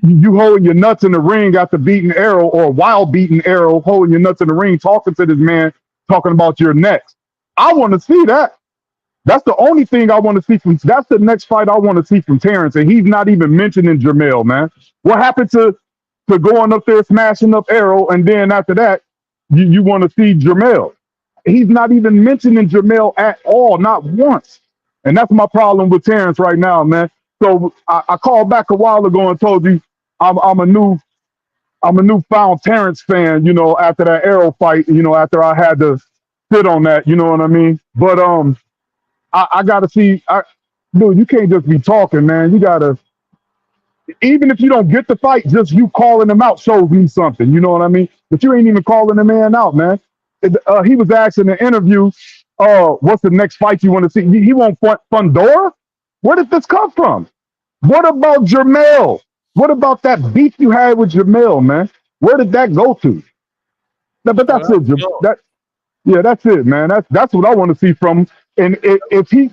you holding your nuts in the ring after beating Arrow, or while beating Arrow, holding your nuts in the ring, talking to this man, talking about your next. I want to see that. That's the only thing I want to see from. That's the next fight I want to see from Terence, and he's not even mentioning Jermell, man. What happened to going up there smashing up Arrow, and then after that, you want to see Jermell? He's not even mentioning Jermell at all, not once. And that's my problem with Terence right now, man. So I called back a while ago and told you I'm a newfound Terence fan, after that Arrow fight, after I had to sit on that, you know what I mean? But I gotta see, dude, you can't just be talking, man. You gotta, even if you don't get the fight, just you calling him out shows me something, you know what I mean? But you ain't even calling the man out, man. He was asked in the interview, what's the next fight you want to see? He won't Fundora? Where did this come from? What about Jermell? What about that beef you had with Jermell, man? Where did that go to? But that's it. That's it, man. That's what I want to see from him. And if he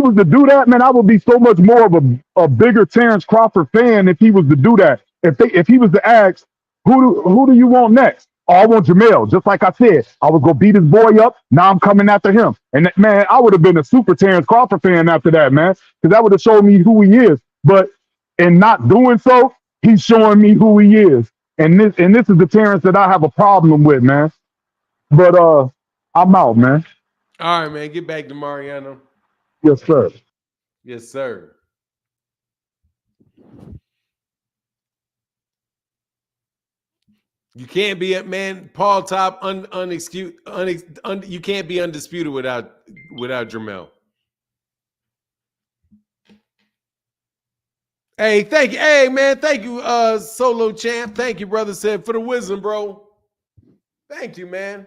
was to do that, man, I would be so much more of a bigger Terence Crawford fan if he was to do that. If he was to ask, who do you want next? Oh, I want Jermell. Just like I said, I was gonna beat his boy up. Now I'm coming after him. And man, I would have been a super Terence Crawford fan after that, man, because that would have showed me who he is. But in not doing so, he's showing me who he is. And this is the Terence that I have a problem with, man. But I'm out, man. All right, man. Get back to Mariano. Yes, sir. Yes, sir. You can't be a man, Paul Top. You can't be undisputed without Jermell. Hey, thank you. Hey, man, thank you, Solo Champ. Thank you, brother. Said for the wisdom, bro. Thank you, man.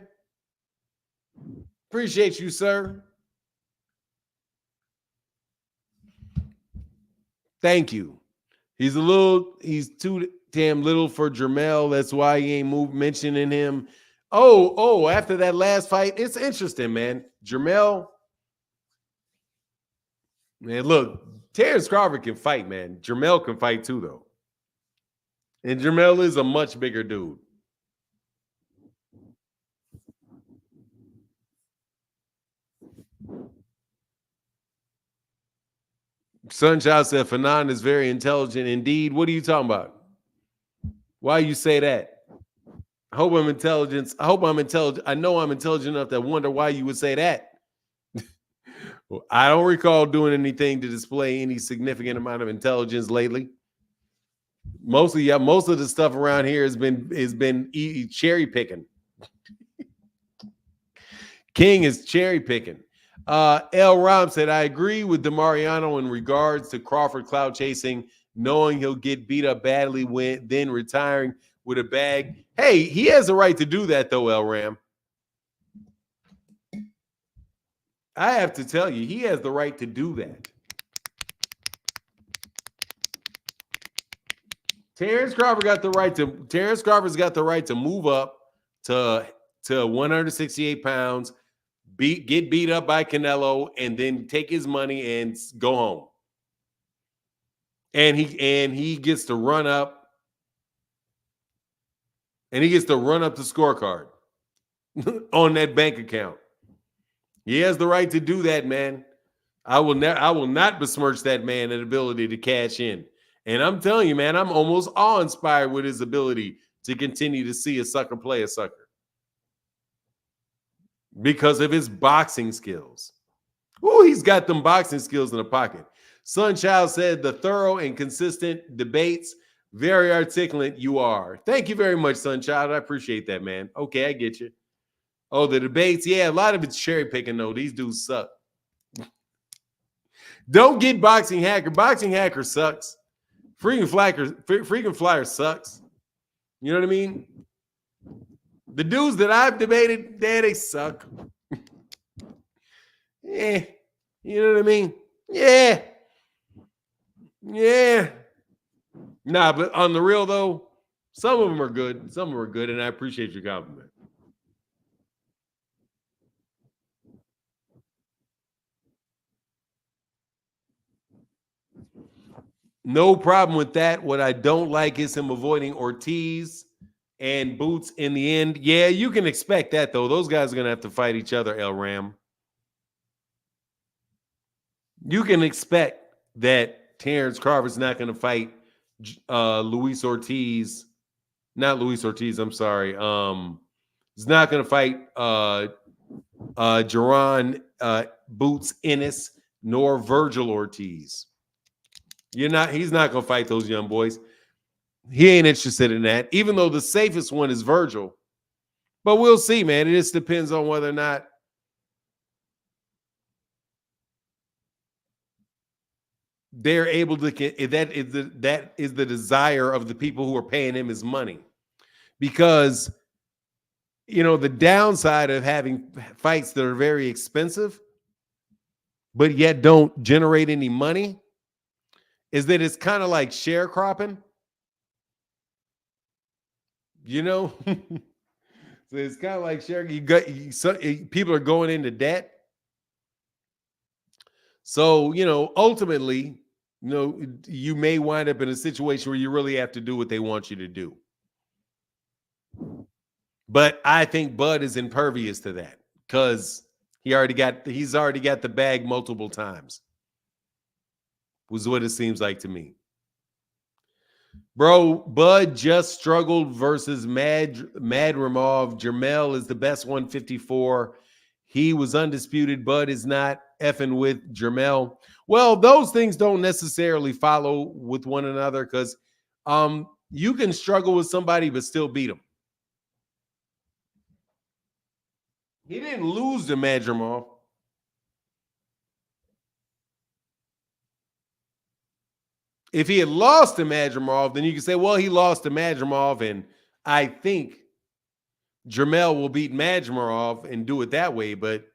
Appreciate you, sir. Thank you. He's too damn little for Jermell. That's why he ain't mentioning him. Oh, after that last fight, it's interesting, man. Jermell, man, look, Terence Crawford can fight, man. Jermell can fight too, though. And Jermell is a much bigger dude. Sunchild said Fanon is very intelligent indeed. What are you talking about? Why you say that? I hope I'm intelligent. I know I'm intelligent enough to wonder why you would say that. Well, I don't recall doing anything to display any significant amount of intelligence lately. Most of the stuff around here has been cherry picking. King is cherry picking. L. Rom said, I agree with DeMariano in regards to Crawford clout chasing, knowing he'll get beat up badly then retiring with a bag. Hey, he has a right to do that, though, El Ram. I have to tell you, he has the right to do that. Terence Crawford's got the right to move up to 168 pounds, get beat up by Canelo, and then take his money and go home. And he gets to run up. And he gets to run up the scorecard on that bank account. He has the right to do that, man. I will not besmirch that man and ability to cash in. And I'm telling you, man, I'm almost awe-inspired with his ability to continue to see a sucker play a sucker because of his boxing skills. Ooh, he's got them boxing skills in the pocket. Sunchild said the thorough and consistent debates, very articulate you are. Thank you very much, Sunchild. I appreciate that, man. Okay, I get you. Oh, the debates. Yeah, a lot of it's cherry picking, though. These dudes suck. Don't get Boxing Hacker. Boxing Hacker sucks. Freaking Flyer sucks. You know what I mean? The dudes that I've debated, they suck. Yeah. You know what I mean? Yeah. Yeah. Nah, but on the real, though, some of them are good. Some of them are good, and I appreciate your compliment. No problem with that. What I don't like is him avoiding Ortiz and Boots in the end. Yeah, you can expect that, though. Those guys are going to have to fight each other, El Ram. You can expect that Terence Crawford's not going to fight Luis Ortiz. Not Luis Ortiz, I'm sorry. He's not going to fight Jaron Boots Ennis nor Virgil Ortiz. He's not going to fight those young boys. He ain't interested in that, even though the safest one is Virgil. But we'll see, man. It just depends on whether or not they're able to get that is the desire of the people who are paying him his money. Because the downside of having fights that are very expensive but yet don't generate any money is that it's kind of like sharecropping. So it's kind of like people are going into debt. So, ultimately, you may wind up in a situation where you really have to do what they want you to do. But I think Bud is impervious to that because he's already got the bag multiple times. Was what it seems like to me. Bro, Bud just struggled versus Madrimov. Jermel is the best 154. He was undisputed. Bud is not effing with Jermel. Well, those things don't necessarily follow with one another because you can struggle with somebody but still beat them. He didn't lose to Madrimov. If he had lost to Madrimov, then you can say, well, he lost to Madrimov, and I think Jermel will beat Madrimov and do it that way. But,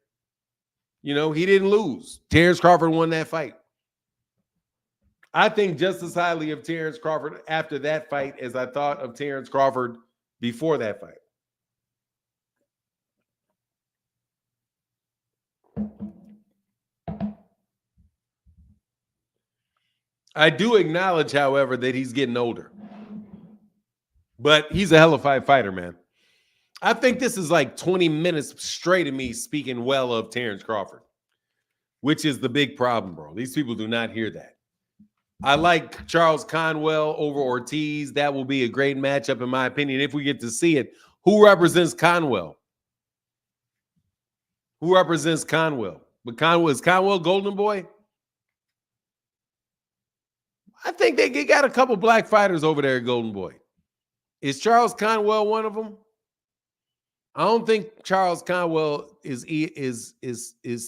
he didn't lose. Terence Crawford won that fight. I think just as highly of Terence Crawford after that fight as I thought of Terence Crawford before that fight. I do acknowledge, however, that he's getting older. But he's a hell of a fighter, man. I think this is like 20 minutes straight of me speaking well of Terence Crawford, which is the big problem, bro. These people do not hear that. I like Charles Conwell over Ortiz. That will be a great matchup, in my opinion, if we get to see it. Who represents Conwell? Who represents Conwell? But is Conwell Golden Boy? I think they got a couple black fighters over there at Golden Boy. Is Charles Conwell one of them? I don't think Charles Conwell is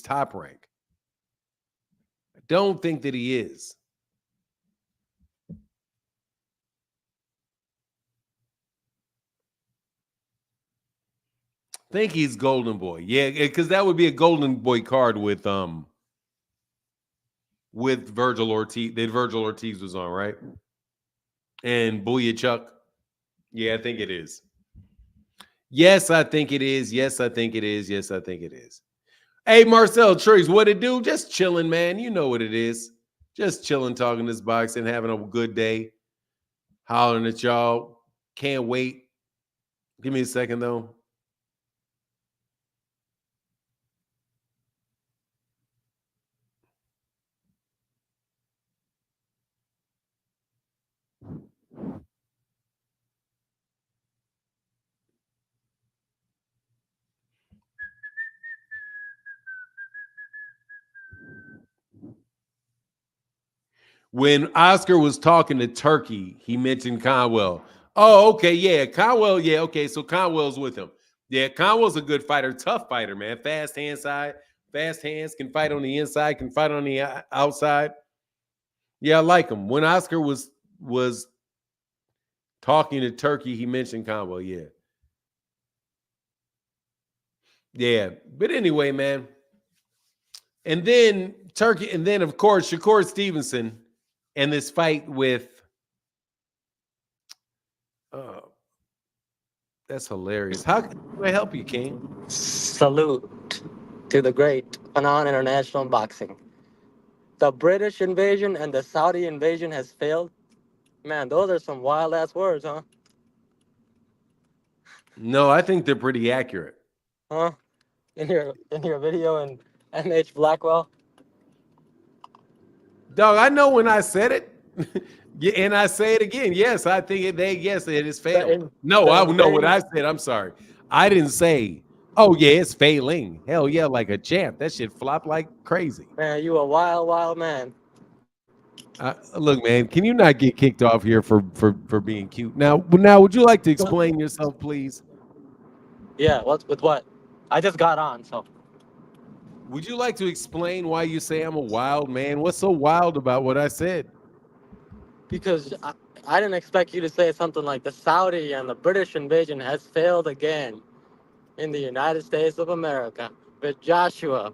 top rank. I don't think that he is. I think he's Golden Boy. Yeah, because that would be a Golden Boy card with Virgil Ortiz. That Virgil Ortiz was on, right? And Booyah Chuck. Yeah, I think it is. Yes, I think it is. Yes, I think it is. Yes, I think it is. Hey, Marcel Trees, what it do? Just chilling, man. You know what it is. Just chilling, talking this box and having a good day. Hollering at y'all. Can't wait. Give me a second, though. When Oscar was talking to Turki, he mentioned Conwell. Oh, okay, yeah. Conwell, yeah, okay. So Conwell's with him. Yeah, Conwell's a good fighter, tough fighter, man. Fast hands, can fight on the inside, can fight on the outside. Yeah, I like him. When Oscar was talking to Turki, he mentioned Conwell, yeah. Yeah, but anyway, man. And then Turki, and then, of course, Shakur Stevenson and this fight with that's hilarious. How can I help you, King? Salute to the great Fanon International Boxing. the British invasion and the Saudi invasion has failed. Man, those are some wild ass words, huh? No, I think they're pretty accurate. Huh? In your video and MH Blackwell. Dog, I know when I said it. Yeah, and I say it again. Yes, I think it has failed. No, The I know what invading. I said. I'm sorry. I didn't say, oh yeah, it's failing. Hell yeah, like a champ. That shit flopped like crazy. Man, you a wild, wild man. Look, man, can you not get kicked off here for being cute? Now, would you like to explain yourself, please? Yeah, what's with what? I just got on, so Would you like to explain why you say I'm a wild man? What's so wild about what I said? because I didn't expect you to say something like the Saudi and the British invasion has failed again in the United States of America with Joshua,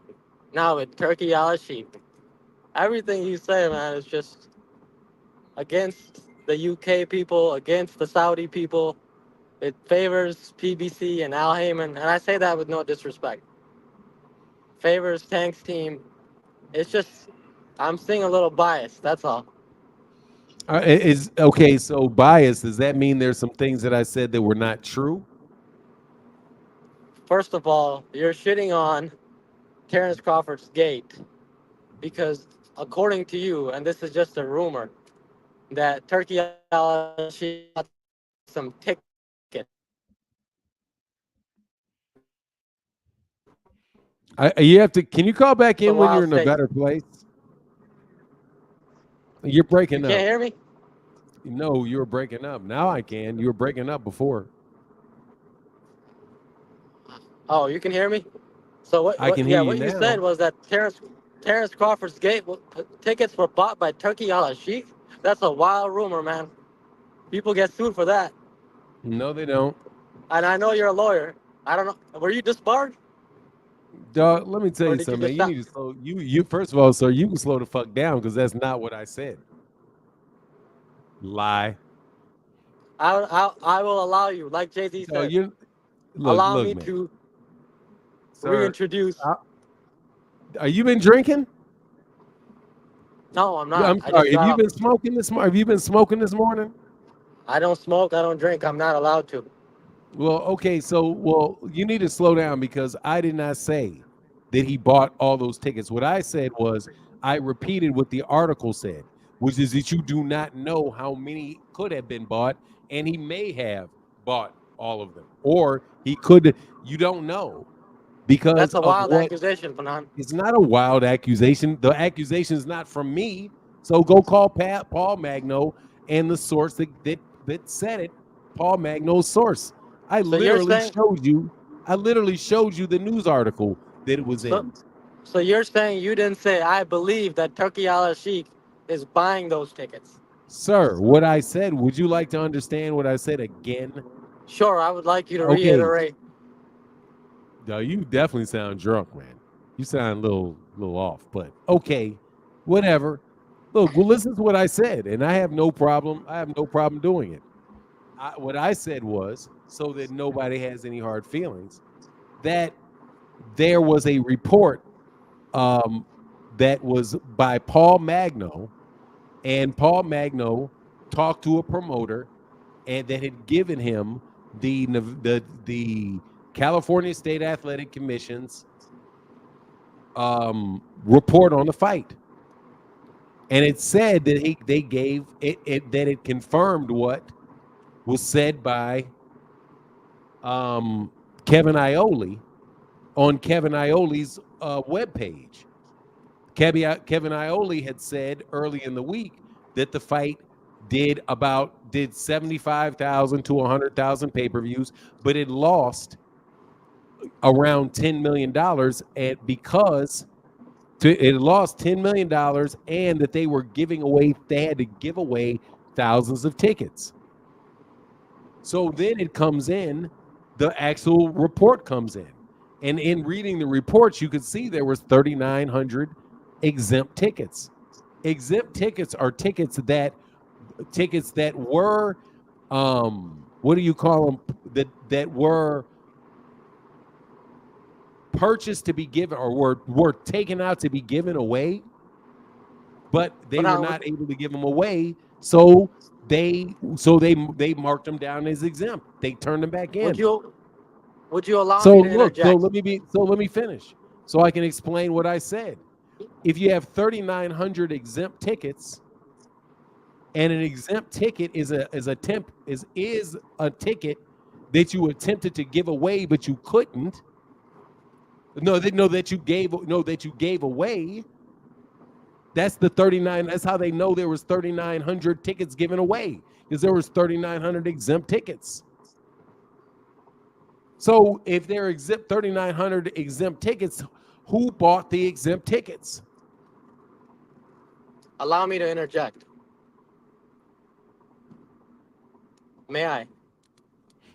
now with Turkey al-Sheikh. Everything you say, man, is just against the UK people, against the Saudi people. It favors PBC and Al Haymon, and I say that with no disrespect. Favors Tank's team. It's just, I'm seeing a little bias, that's all. Is okay. So bias. Does that mean there's some things that I said that were not true? First of all, you're shitting on Terence Crawford's gate because, according to you, and this is just a rumor, that Turkey got some tickets. You have to. Can you call back It's a in when you're wild in a state. better place? You're You breaking can't up. hear me? No, you were breaking up. Now I can. You were breaking up before. Oh, you can hear me? So I can hear you what you said now. was that Terence Crawford's gate tickets were bought by Turkey al-Sheikh. That's a wild rumor, man. People get sued for that. No, they don't. And I know you're a lawyer. I don't know. Were you disbarred? Dog, let me tell Or you did you something, man. just You stop? need to slow. You first of all, sir, you can slow the fuck down because that's not what I said. Lie. I will allow you, like Jay-Z No, said, you look, allow look, me man, to sir. reintroduce. Are you been drinking? No, I'm Yeah, not. I'm I sorry. just Have got you off. been smoking this morning? Have you been smoking this morning? I don't smoke. I don't drink. I'm not allowed to. Well, okay, so you need to slow down because I did not say that he bought all those tickets. What I said was I repeated what the article said, which is that you do not know how many could have been bought, and he may have bought all of them, or he could. You don't know because That's a of wild what. accusation, Fanan. It's not a wild accusation. The accusation is not from me. So go call Paul Magno and the source that said it. Paul Magno's source. I So you're literally saying showed you. I literally showed you the news article that it was so in. so you're saying you didn't say I believe that Turkey al-Sheikh is buying those tickets. Sir, what I said, would you like to understand what I said again? Sure, I would like you to Okay. reiterate. No, you definitely sound drunk, man. You sound a little off, but okay, whatever. Look, well, listen to what I said, and I have no problem. I have no problem doing it. What I said was, so that nobody has any hard feelings, that there was a report that was by Paul Magno, and Paul Magno talked to a promoter, and that had given him the California State Athletic Commission's report on the fight, and it said that they gave it that it confirmed what was said by Kevin Iole on Kevin Iole's webpage. Kevin Iole had said early in the week that the fight did 75,000 to 100,000 pay-per-views, but it lost around $10 million, and because it lost $10 million, and that they had to give away thousands of tickets. So then it comes in, the actual report comes in. And in reading the reports, you could see there was 3,900 exempt tickets. Exempt tickets are tickets that were what do you call them, that were purchased to be given, or were taken out to be given away but they But were now, not able to give them away. So they marked them down as exempt. They turned them back would in. you allow So me to look, interject? let me finish so I can explain what I said. If you have 3,900 exempt tickets, and an exempt ticket is a ticket that you attempted to give away but you couldn't. That you gave away. That's the 39. That's how they know there was 3,900 tickets given away, because there was 3,900 exempt tickets. So if they're exempt 3,900 exempt tickets, who bought the exempt tickets? Allow me to interject. May I?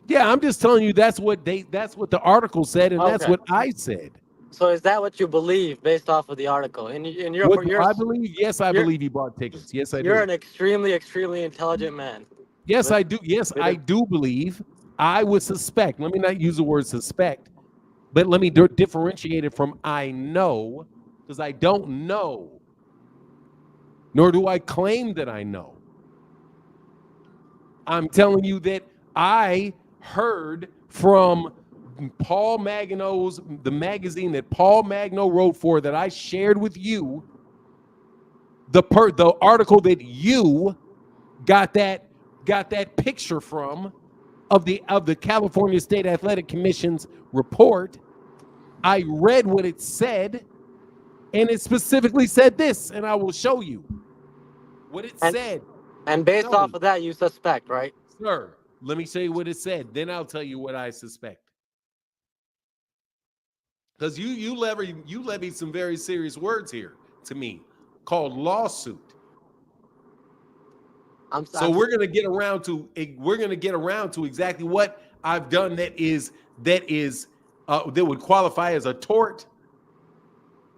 Yeah, I'm just telling you that's what the article said, and that's Okay. what I said. So is that what you believe based off of the article? And you're What do I believe? Yes, I you're- believe he bought tickets. Yes, I you're do. an extremely, extremely intelligent man. Yes, With- I do. Yes, with I a- do believe. I would suspect. Let me not use the word suspect, but let me differentiate it from I know, because I don't know, nor do I claim that I know. I'm telling you that I heard from Paul Magno's, the magazine that Paul Magno wrote for, that I shared with you, the article that you got that picture from of the California State Athletic Commission's report. I read what it said, and it specifically said this, and I will show you what it said. And based No. off of that, you suspect, right? Sir, let me show you what it said. Then I'll tell you what I suspect. Because you levied some very serious words here to me, called lawsuit. We're gonna get around to exactly what I've done that would qualify as a tort.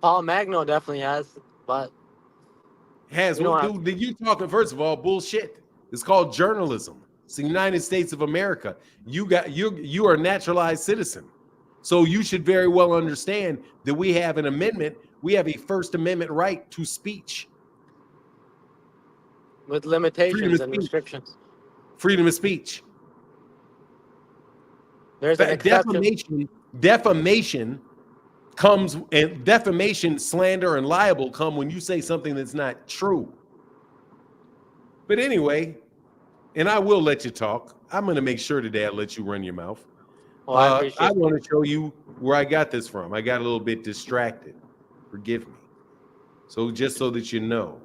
Paul Magno definitely has, but You talking, first of all, bullshit. It's called journalism. It's the United States of America. You are a naturalized citizen. So you should very well understand that we have an amendment. We have a First Amendment right to speech. with limitations and restrictions. Freedom of speech. There's an exception. Defamation comes, and defamation, slander, and libel come when you say something that's not true. But anyway, and I will let you talk. I'm going to make sure today I let you run your mouth. Well, I appreciate I want to show you where I got this from. I got a little bit distracted. Forgive me. So just so that you know,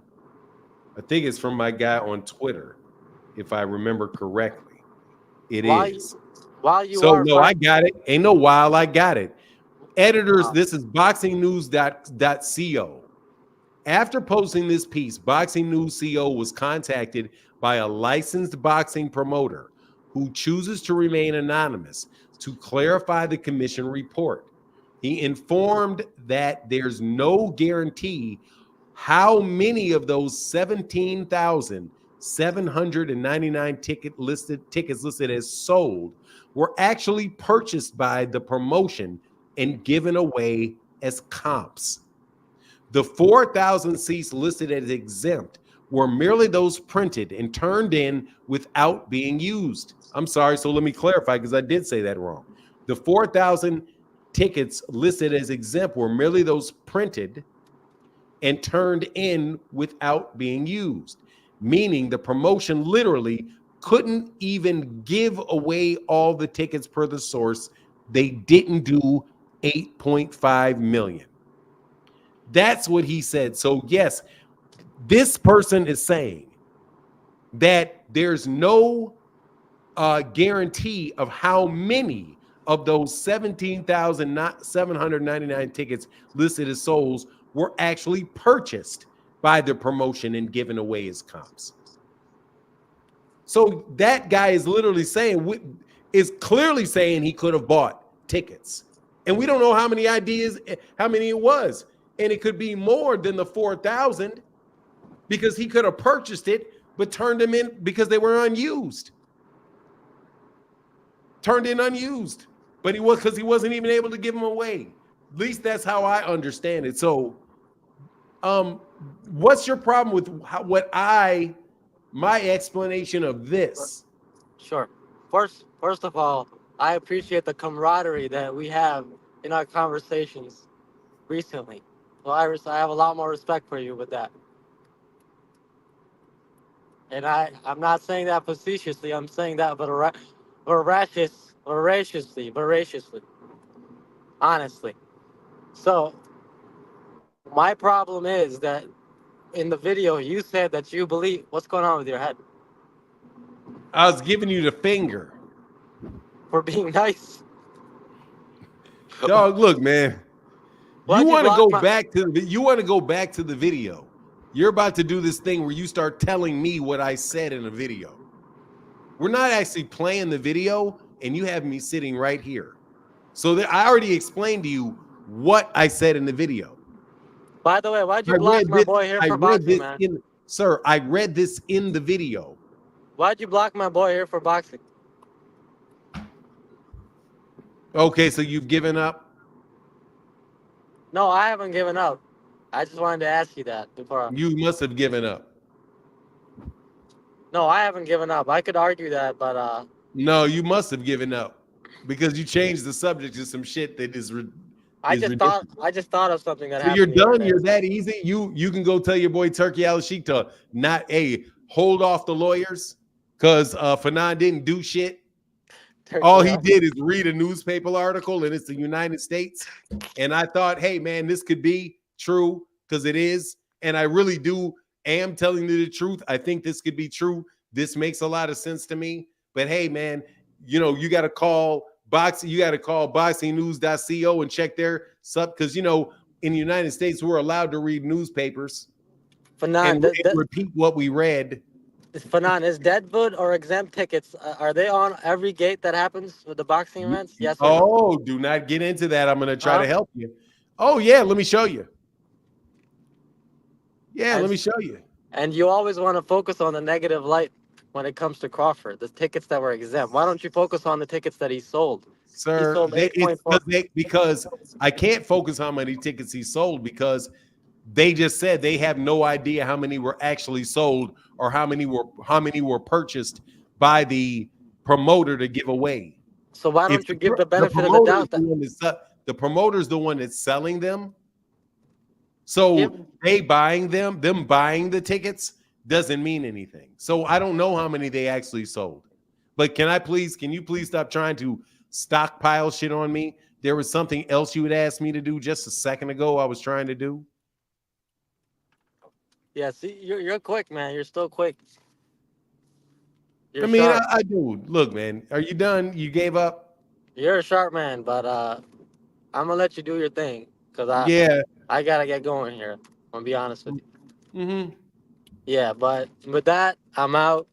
I think it's from my guy on Twitter, if I remember correctly. It is. I got it. Ain't no while, I got it. Editors, this is boxingnews.co. After posting this piece, Boxing News CO was contacted by a licensed boxing promoter who chooses to remain anonymous to clarify the commission report. He informed that there's no guarantee how many of those 17,799 tickets listed as sold were actually purchased by the promotion and given away as comps. The 4,000 seats listed as exempt were merely those printed and turned in without being used. I'm sorry, so let me clarify, because I did say that wrong. The 4,000 tickets listed as exempt were merely those printed and turned in without being used, meaning the promotion literally couldn't even give away all the tickets per the source. They didn't do 8.5 million. That's what he said. So yes, this person is saying that there's no guarantee of how many of those 17,799 tickets listed as souls were actually purchased by the promotion and given away as comps. So that guy is literally saying, is clearly saying he could have bought tickets. And we don't know how many it was. And it could be more than the 4,000, because he could have purchased it, but turned them in because they were unused. Turned in unused, but because he wasn't even able to give them away. At least that's how I understand it. So What's your problem with my explanation of this? Sure. First of all, I appreciate the camaraderie that we have in our conversations recently. So I have a lot more respect for you with that. And I'm not saying that facetiously. I'm saying that voraciously, honestly. So my problem is that in the video you said that you believe. What's going on with your head? I was giving you the finger. For being nice. Dog, look, man. Why'd You you want to block go my? back to the video. You're about to do this thing where you start telling me what I said in a video. We're not actually playing the video, and you have me sitting right here. So I already explained to you what I said in the video. By the way, why'd you I block read my this. boy here I for read boxing, this man? sir. I read this in the video. Why'd you block my boy here for boxing? Okay, so you've given up. No, I haven't given up. I just wanted to ask you that before. You must have given up. No, I haven't given up. I could argue that, but No, you must have given up because you changed the subject to some shit that is ridiculous. I just thought of something that So you're happened the other done. day. You're that easy. You can go tell your boy Turki Al Sheikh to not hold off the lawyers because Fanon didn't do shit. Turkey All he out. did is read a newspaper article, and it's the United States. And I thought, hey man, this could be true because it is, and I really am telling you the truth. I think this could be true. This makes a lot of sense to me. But hey, man, you got to call boxing. You got to call boxingnews.co and check their sub because in the United States we're allowed to read newspapers Fanon, and repeat what we read. Fanon, is Deadwood or exempt tickets? Are they on every gate that happens with the boxing events? Yes or no? Oh, do not get into that. I'm going to try to help you. Oh yeah, let me show you. Yeah, let me show you. And you always want to focus on the negative light when it comes to Crawford, the tickets that were exempt. Why don't you focus on the tickets that he sold? Sir, he sold 8.4. because I can't focus on how many tickets he sold because they just said they have no idea how many were actually sold or how many were purchased by the promoter to give away. So why don't you give the benefit of the doubt? The promoter's the one that's selling them. So them buying the tickets doesn't mean anything. So I don't know how many they actually sold. But can you please stop trying to stockpile shit on me? There was something else you had asked me to do just a second ago I was trying to do. Yeah, see, you're quick, man. You're still quick. I mean, I do. Look, man, are you done? You gave up? You're a sharp man, but I'm gonna let you do your thing because I gotta get going here. I'm gonna be honest with you. Mm-hmm. Yeah, but with that, I'm out.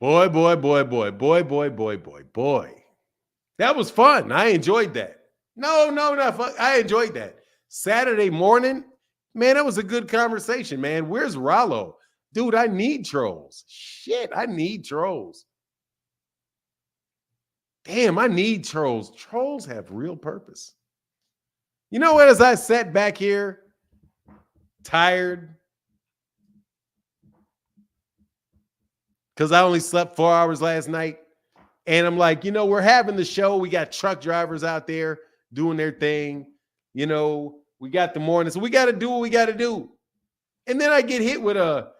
Boy. That was fun. I enjoyed that. No, not fun. I enjoyed that. Saturday morning, man, that was a good conversation, man. Where's Rollo? Dude, I need trolls. Shit, I need trolls. Damn, I need trolls. Trolls have real purpose. You know what? As I sat back here, tired, because I only slept 4 hours last night. And I'm like, we're having the show. We got truck drivers out there doing their thing. We got the morning. So we got to do what we got to do. And then I get hit with a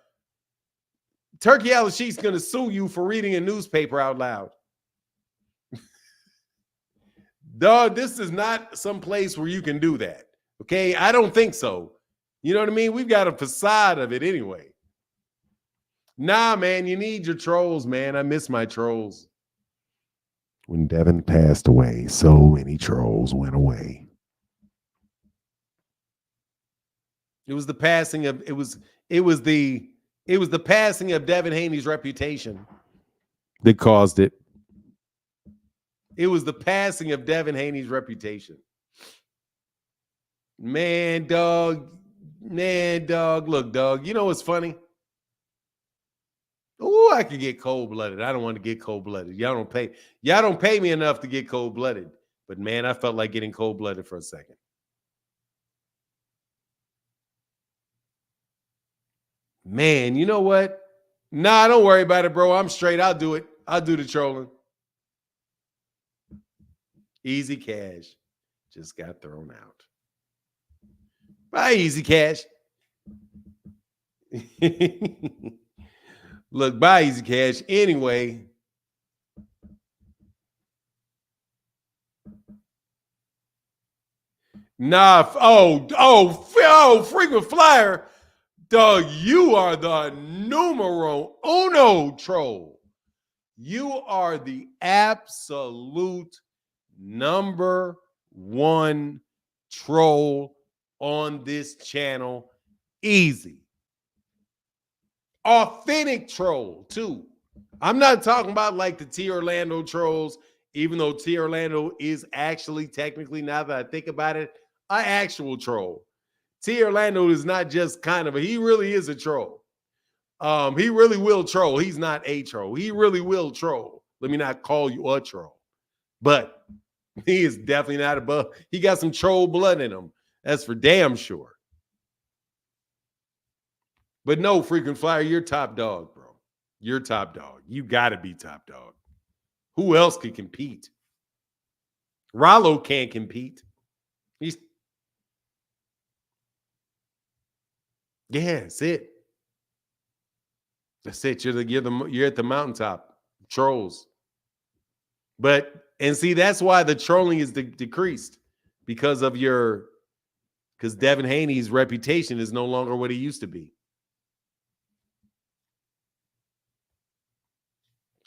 Turki Al Sheikh's going to sue you for reading a newspaper out loud. Dog, this is not some place where you can do that. Okay? I don't think so. You know what I mean? We've got a facade of it anyway. Nah, man, you need your trolls, man. I miss my trolls. When Devin passed away, so many trolls went away. It was the passing of the passing of Devin Haney's reputation that caused it. It was the passing of Devin Haney's reputation. Man, dog. Look, dog. You know what's funny? Oh, I could get cold-blooded. I don't want to get cold-blooded. Y'all don't pay me enough to get cold-blooded. But man, I felt like getting cold-blooded for a second. Man, you know what? Nah, don't worry about it, bro. I'm straight. I'll do it. I'll do the trolling. Easy cash just got thrown out. Bye, easy cash. Look, bye, easy cash. Anyway. Nah. Frequent flyer. Dog, you are the numero uno troll. You are the absolute number one troll on this channel. Easy. Authentic troll, too. I'm not talking about like the T Orlando trolls, even though T Orlando is actually technically, now that I think about it, an actual troll. T Orlando is not just kind of he really is a troll. He really will troll. He's not a troll. He really will troll. Let me not call you a troll. But he is definitely not above. He got some troll blood in him. That's for damn sure. But no, frequent flyer, you're top dog, bro. You're top dog. You got to be top dog. Who else could compete? Rollo can't compete. Yeah, that's it. That's it. You're at the mountaintop. Trolls. And see, that's why the trolling is decreased because Devin Haney's reputation is no longer what he used to be.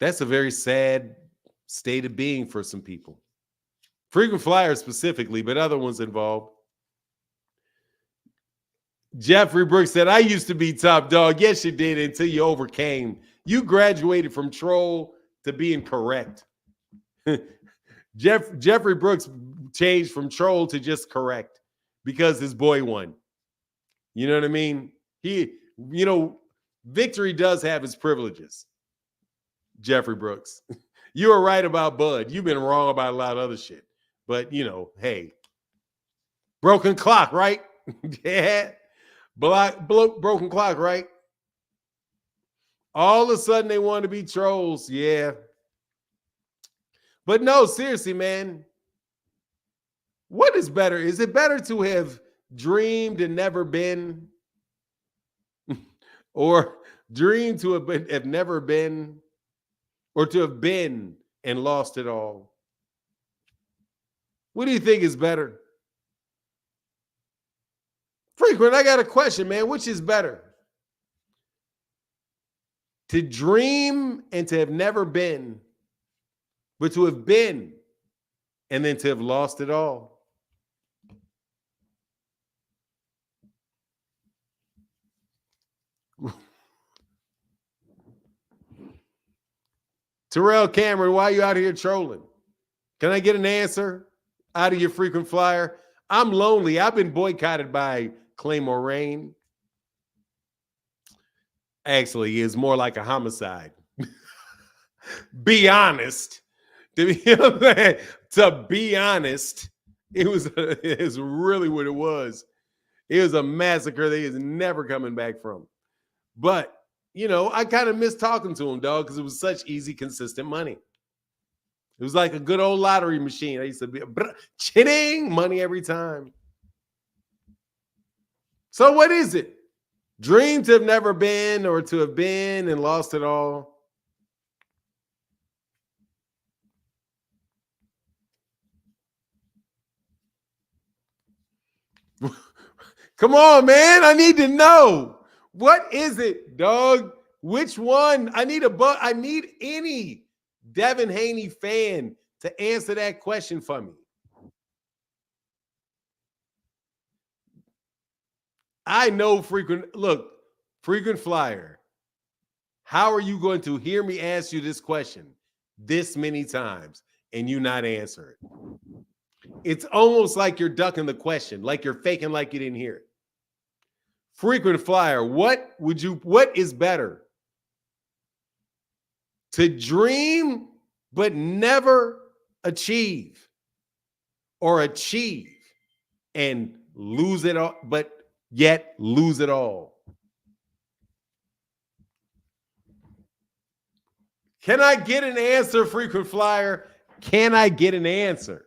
That's a very sad state of being for some people. Frequent flyers specifically, but other ones involved. Jeffrey Brooks said, I used to be top dog. Yes, you did, until you overcame. You graduated from troll to being correct. Jeffrey Brooks changed from troll to just correct because his boy won. You know what I mean? Victory does have its privileges. Jeffrey Brooks. You were right about Bud. You've been wrong about a lot of other shit. But, hey. Broken clock, right? Yeah. Broken clock, right? All of a sudden they want to be trolls. Yeah. But no, seriously, man. What is better? Is it better to have dreamed and never been? Or dreamed to have never been? Or to have been and lost it all? What do you think is better? Frequent, I got a question, man. Which is better? To dream and to have never been, but to have been and then to have lost it all? Terrell Cameron, why are you out here trolling? Can I get an answer out of your frequent flyer? I'm lonely. I've been boycotted by Claymore Rain. Actually, it's more like a homicide. Be honest. To be honest, it was really what it was. It was a massacre that he is never coming back from. But, I kind of miss talking to him, dog, because it was such easy, consistent money. It was like a good old lottery machine. I used to be chinning money every time. So what is it? Dream to have never been or to have been and lost it all? Come on, man. I need to know. What is it, dog? Which one? I need any Devin Haney fan to answer that question for me. I know frequent flyer. How are you going to hear me ask you this question this many times and you not answer it? It's almost like you're ducking the question, like you're faking like you didn't hear it. Frequent flyer, what is better? To dream but never achieve, or achieve and lose it all, but yet lose it all. Can I get an answer, frequent flyer? Can I get an answer?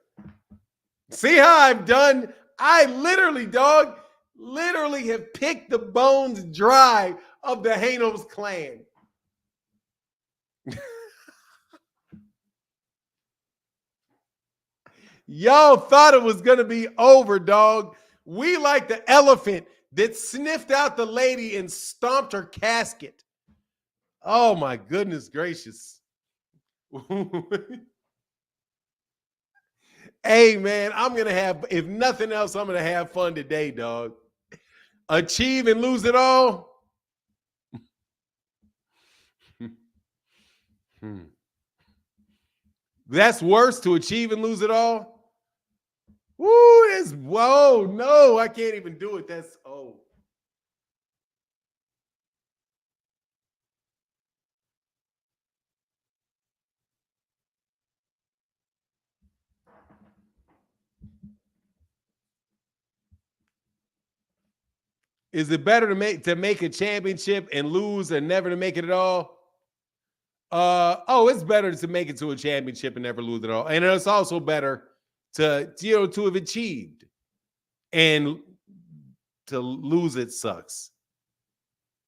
See how I've done? I literally, dog, literally have picked the bones dry of the Haynos clan. Y'all thought it was going to be over, dog. We like the elephant that sniffed out the lady and stomped her casket. Oh, my goodness gracious. Hey, man, I'm going to have, if nothing else, I'm going to have fun today, dog. Achieve and lose it all. That's worse, to achieve and lose it all. Woo, it's, whoa, no, I can't even do it. That's, oh. Is it better to make a championship and lose and never to make it at all? It's better to make it to a championship and never lose it all. And it's also better to have achieved, and to lose it sucks.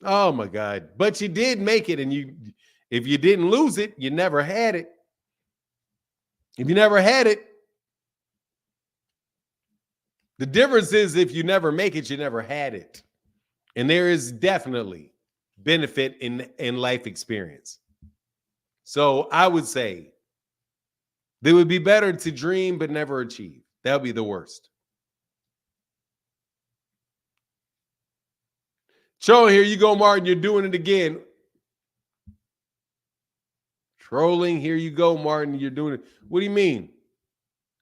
Oh my God. But you did make it, and if you didn't lose it, you never had it. If you never had it, the difference is if you never make it, you never had it. And there is definitely benefit in life experience. So I would say it would be better to dream but never achieve. That would be the worst. So here you go, Martin. You're doing it again. Trolling. Here you go, Martin. You're doing it. What do you mean?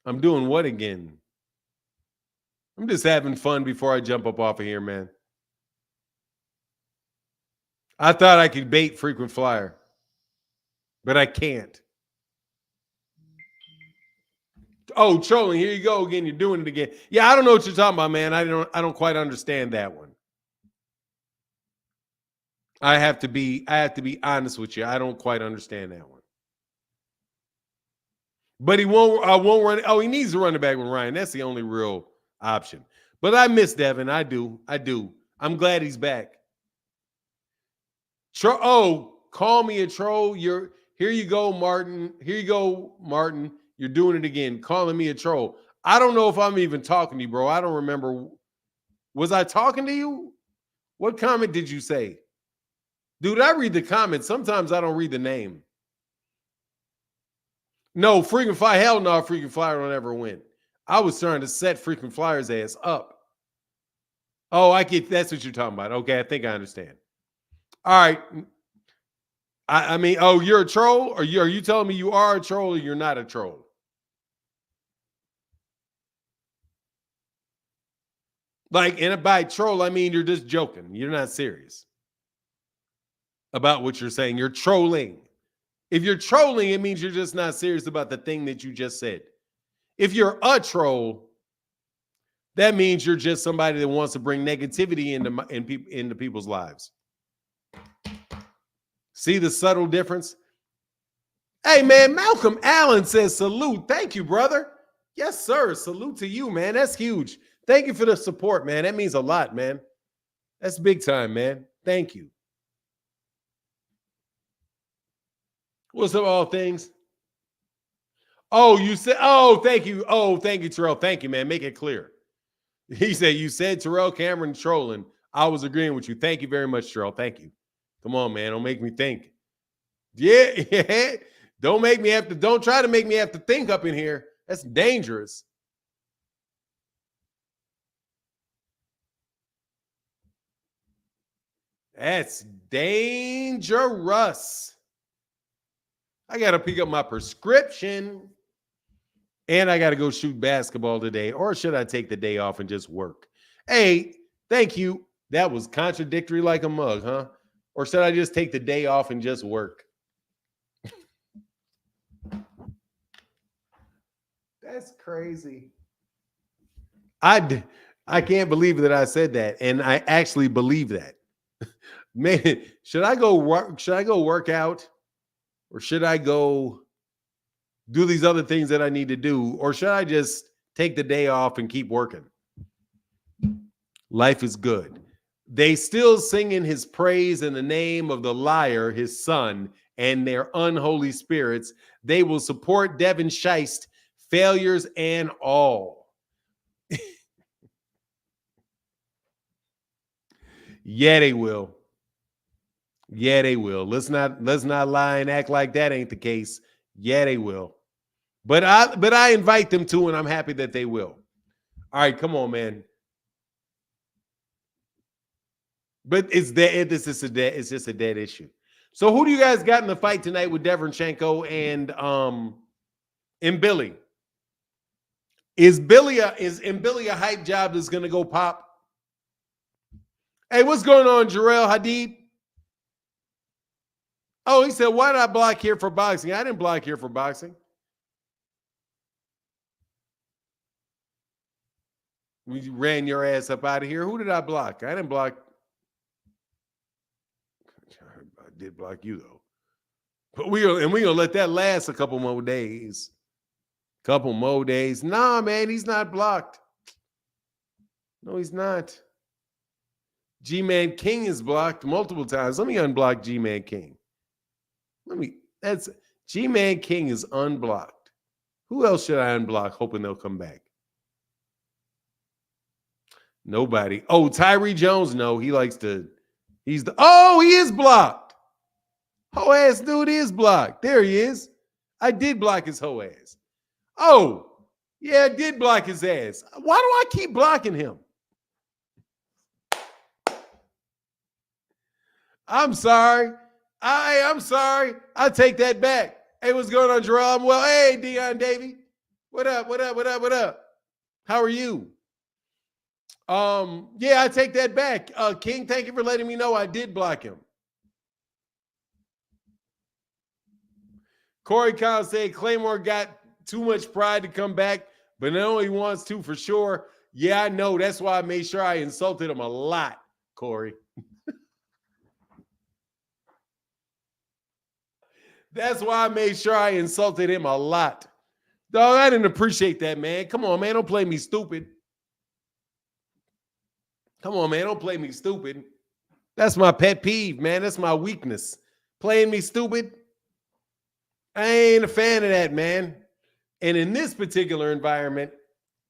I'm doing what again? I'm just having fun before I jump up off of here, man. I thought I could bait frequent flyer, but I can't. Oh, trolling. Here you go again. You're doing it again. Yeah, I don't know what you're talking about, man. I don't quite understand that one. I have to be honest with you. I don't quite understand that one. But I won't run. Oh, he needs to run it back with Ryan. That's the only real option. But I miss Devin. I do. I'm glad he's back. Call me a troll. Here you go, Martin. Here you go, Martin. You're doing it again, calling me a troll. I don't know if I'm even talking to you, bro. I don't remember. Was I talking to you? What comment did you say? Dude, I read the comments. Sometimes I don't read the name. No, freaking fly. Hell no, freaking flyer don't ever win. I was trying to set freaking flyer's ass up. Oh, I get, that's what you're talking about. Okay, I think I understand. All right. I mean, oh, you're a troll? Or are you telling me you are a troll or you're not a troll? Like, and by troll, I mean you're just joking. You're not serious about what you're saying. You're trolling. If you're trolling, it means you're just not serious about the thing that you just said. If you're a troll, that means you're just somebody that wants to bring negativity into people's lives. See the subtle difference? Hey, man, Malcolm Allen says salute. Thank you, brother. Yes, sir. Salute to you, man. That's huge. Thank you for the support, man. That means a lot, man. That's big time, man. Thank you. What's up, all things? Oh, you said, oh, thank you. Oh, thank you, Terrell. Thank you, man. Make it clear. He said, you said Terrell Cameron trolling. I was agreeing with you. Thank you very much, Terrell. Thank you. Come on, man. Don't make me think. Yeah. Don't try to make me have to think up in here. That's dangerous. That's dangerous. I got to pick up my prescription. And I got to go shoot basketball today. Or should I take the day off and just work? Hey, thank you. That was contradictory like a mug, huh? Or should I just take the day off and just work? That's crazy. I can't believe that I said that, and I actually believe that. Man, should I go work out, or should I go do these other things that I need to do, or should I just take the day off and keep working? Life is good. They still sing in his praise in the name of the liar, his son, and their unholy spirits. They will support Devin Scheist, failures and all. Yeah, they will. Yeah, they will. Let's not lie and act like that ain't the case. Yeah, they will. But I invite them to, and I'm happy that they will. All right, come on, man. But it's just a dead issue. So who do you guys got in the fight tonight with Derevyanchenko and Billy? Is Billy a hype job that's gonna go pop? Hey, what's going on, Jarrell Hadid? Oh, he said, why did I block here for boxing? I didn't block here for boxing. We ran your ass up out of here. Who did I block? I didn't block. I did block you, though. But we're gonna let that last a couple more days. Couple more days. Nah, man, he's not blocked. No, he's not. G-Man King is blocked multiple times. Let me unblock G-Man King. That's G-Man King is unblocked. Who else should I unblock, hoping they'll come back? Nobody. Oh, Tyree Jones. No, he is blocked. Hoe ass dude is blocked. There he is. I did block his hoe ass. Oh, yeah, I did block his ass. Why do I keep blocking him? I'm sorry. I'm sorry. I take that back. Hey, what's going on, Jerome? Well, hey, Dion Davey. What up? How are you? Yeah, I take that back. King, thank you for letting me know I did block him. Corey Collins said Claymore got too much pride to come back, but no, he wants to for sure. Yeah, I know. That's why I made sure I insulted him a lot, Corey. That's why I made sure I insulted him a lot. Dog, I didn't appreciate that, man. Come on, man. Don't play me stupid. Come on, man. Don't play me stupid. That's my pet peeve, man. That's my weakness. Playing me stupid. I ain't a fan of that, man. And in this particular environment,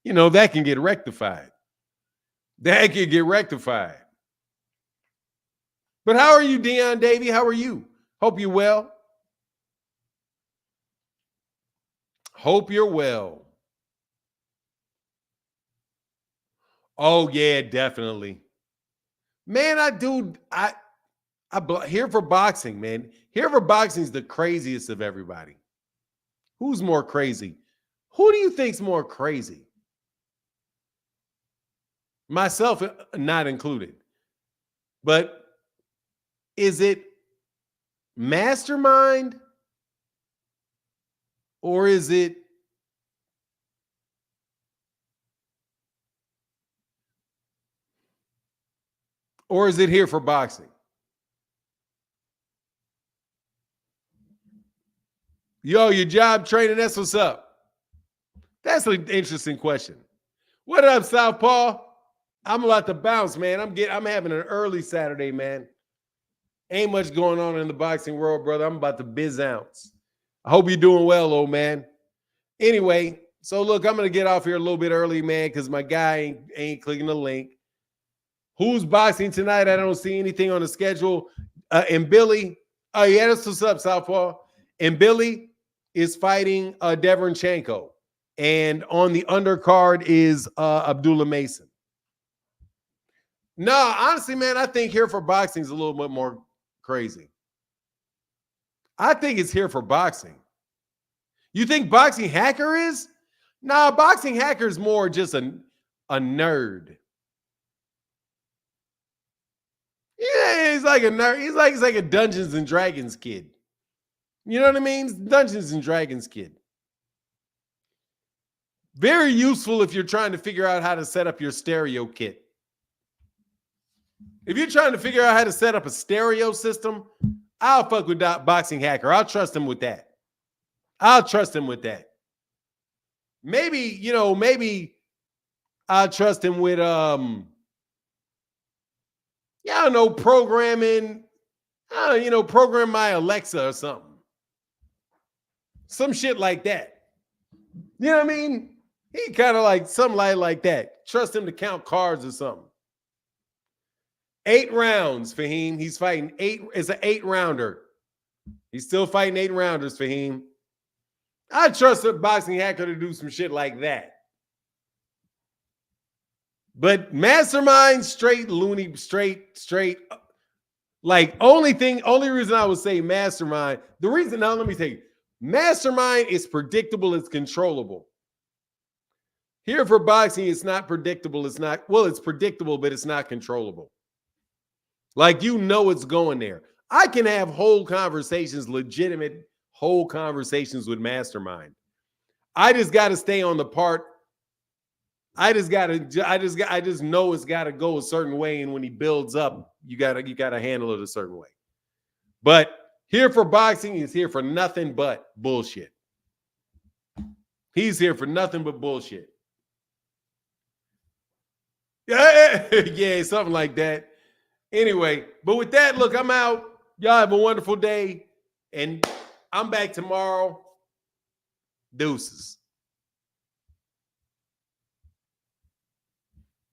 that can get rectified. That can get rectified. But how are you, Dion Davey? How are you? Hope you're well. Hope you're well. Oh, yeah, definitely. Man, I here for boxing, man. Here for boxing is the craziest of everybody. Who's more crazy? Who do you think's more crazy? Myself not included. But is it Mastermind or is it here for boxing? Yo, your job training, that's what's up. That's an interesting question. What up, Southpaw? I'm about to bounce, man. I'm having an early Saturday, man. Ain't much going on in the boxing world, brother. I'm about to biz ounce. I hope you're doing well, old man. Anyway, so look, I'm going to get off here a little bit early, man, because my guy ain't clicking the link. Who's boxing tonight? I don't see anything on the schedule. And Billy, oh, yeah, that's what's up, Southpaw. And Billy is fighting Derevyanchenko. And on the undercard is Abdullah Mason. No, honestly, man, I think here for boxing is a little bit more crazy. I think it's here for boxing. You think Boxing Hacker is? Nah, Boxing Hacker is more just a nerd. Yeah, he's like a nerd. He's like a Dungeons and Dragons kid. You know what I mean? Dungeons and Dragons kid. Very useful if you're trying to figure out how to set up your stereo kit. If you're trying to figure out how to set up a stereo system, I'll fuck with Boxing Hacker. I'll trust him with that. Maybe I'll trust him with programming. Program my Alexa or something. Some shit like that. You know what I mean? He kind of like something like that. Trust him to count cards or something. 8 rounds, Fahim. He's fighting 8. It's an 8-rounder. He's still fighting 8 rounders, Fahim. I trust a Boxing Hacker to do some shit like that. But Mastermind, straight loony, straight. Like, only reason I would say Mastermind, let me tell you, Mastermind is predictable, it's controllable. Here for boxing, it's not predictable. It's predictable, but it's not controllable. Like, it's going there. I can have legitimate whole conversations with Mastermind. I just got to stay on the part. I just know it's got to go a certain way. And when he builds up, you got to handle it a certain way. But here for boxing, he's here for nothing but bullshit. He's here for nothing but bullshit. Yeah, something like that. Anyway, but with that, look, I'm out. Y'all have a wonderful day. And I'm back tomorrow. Deuces.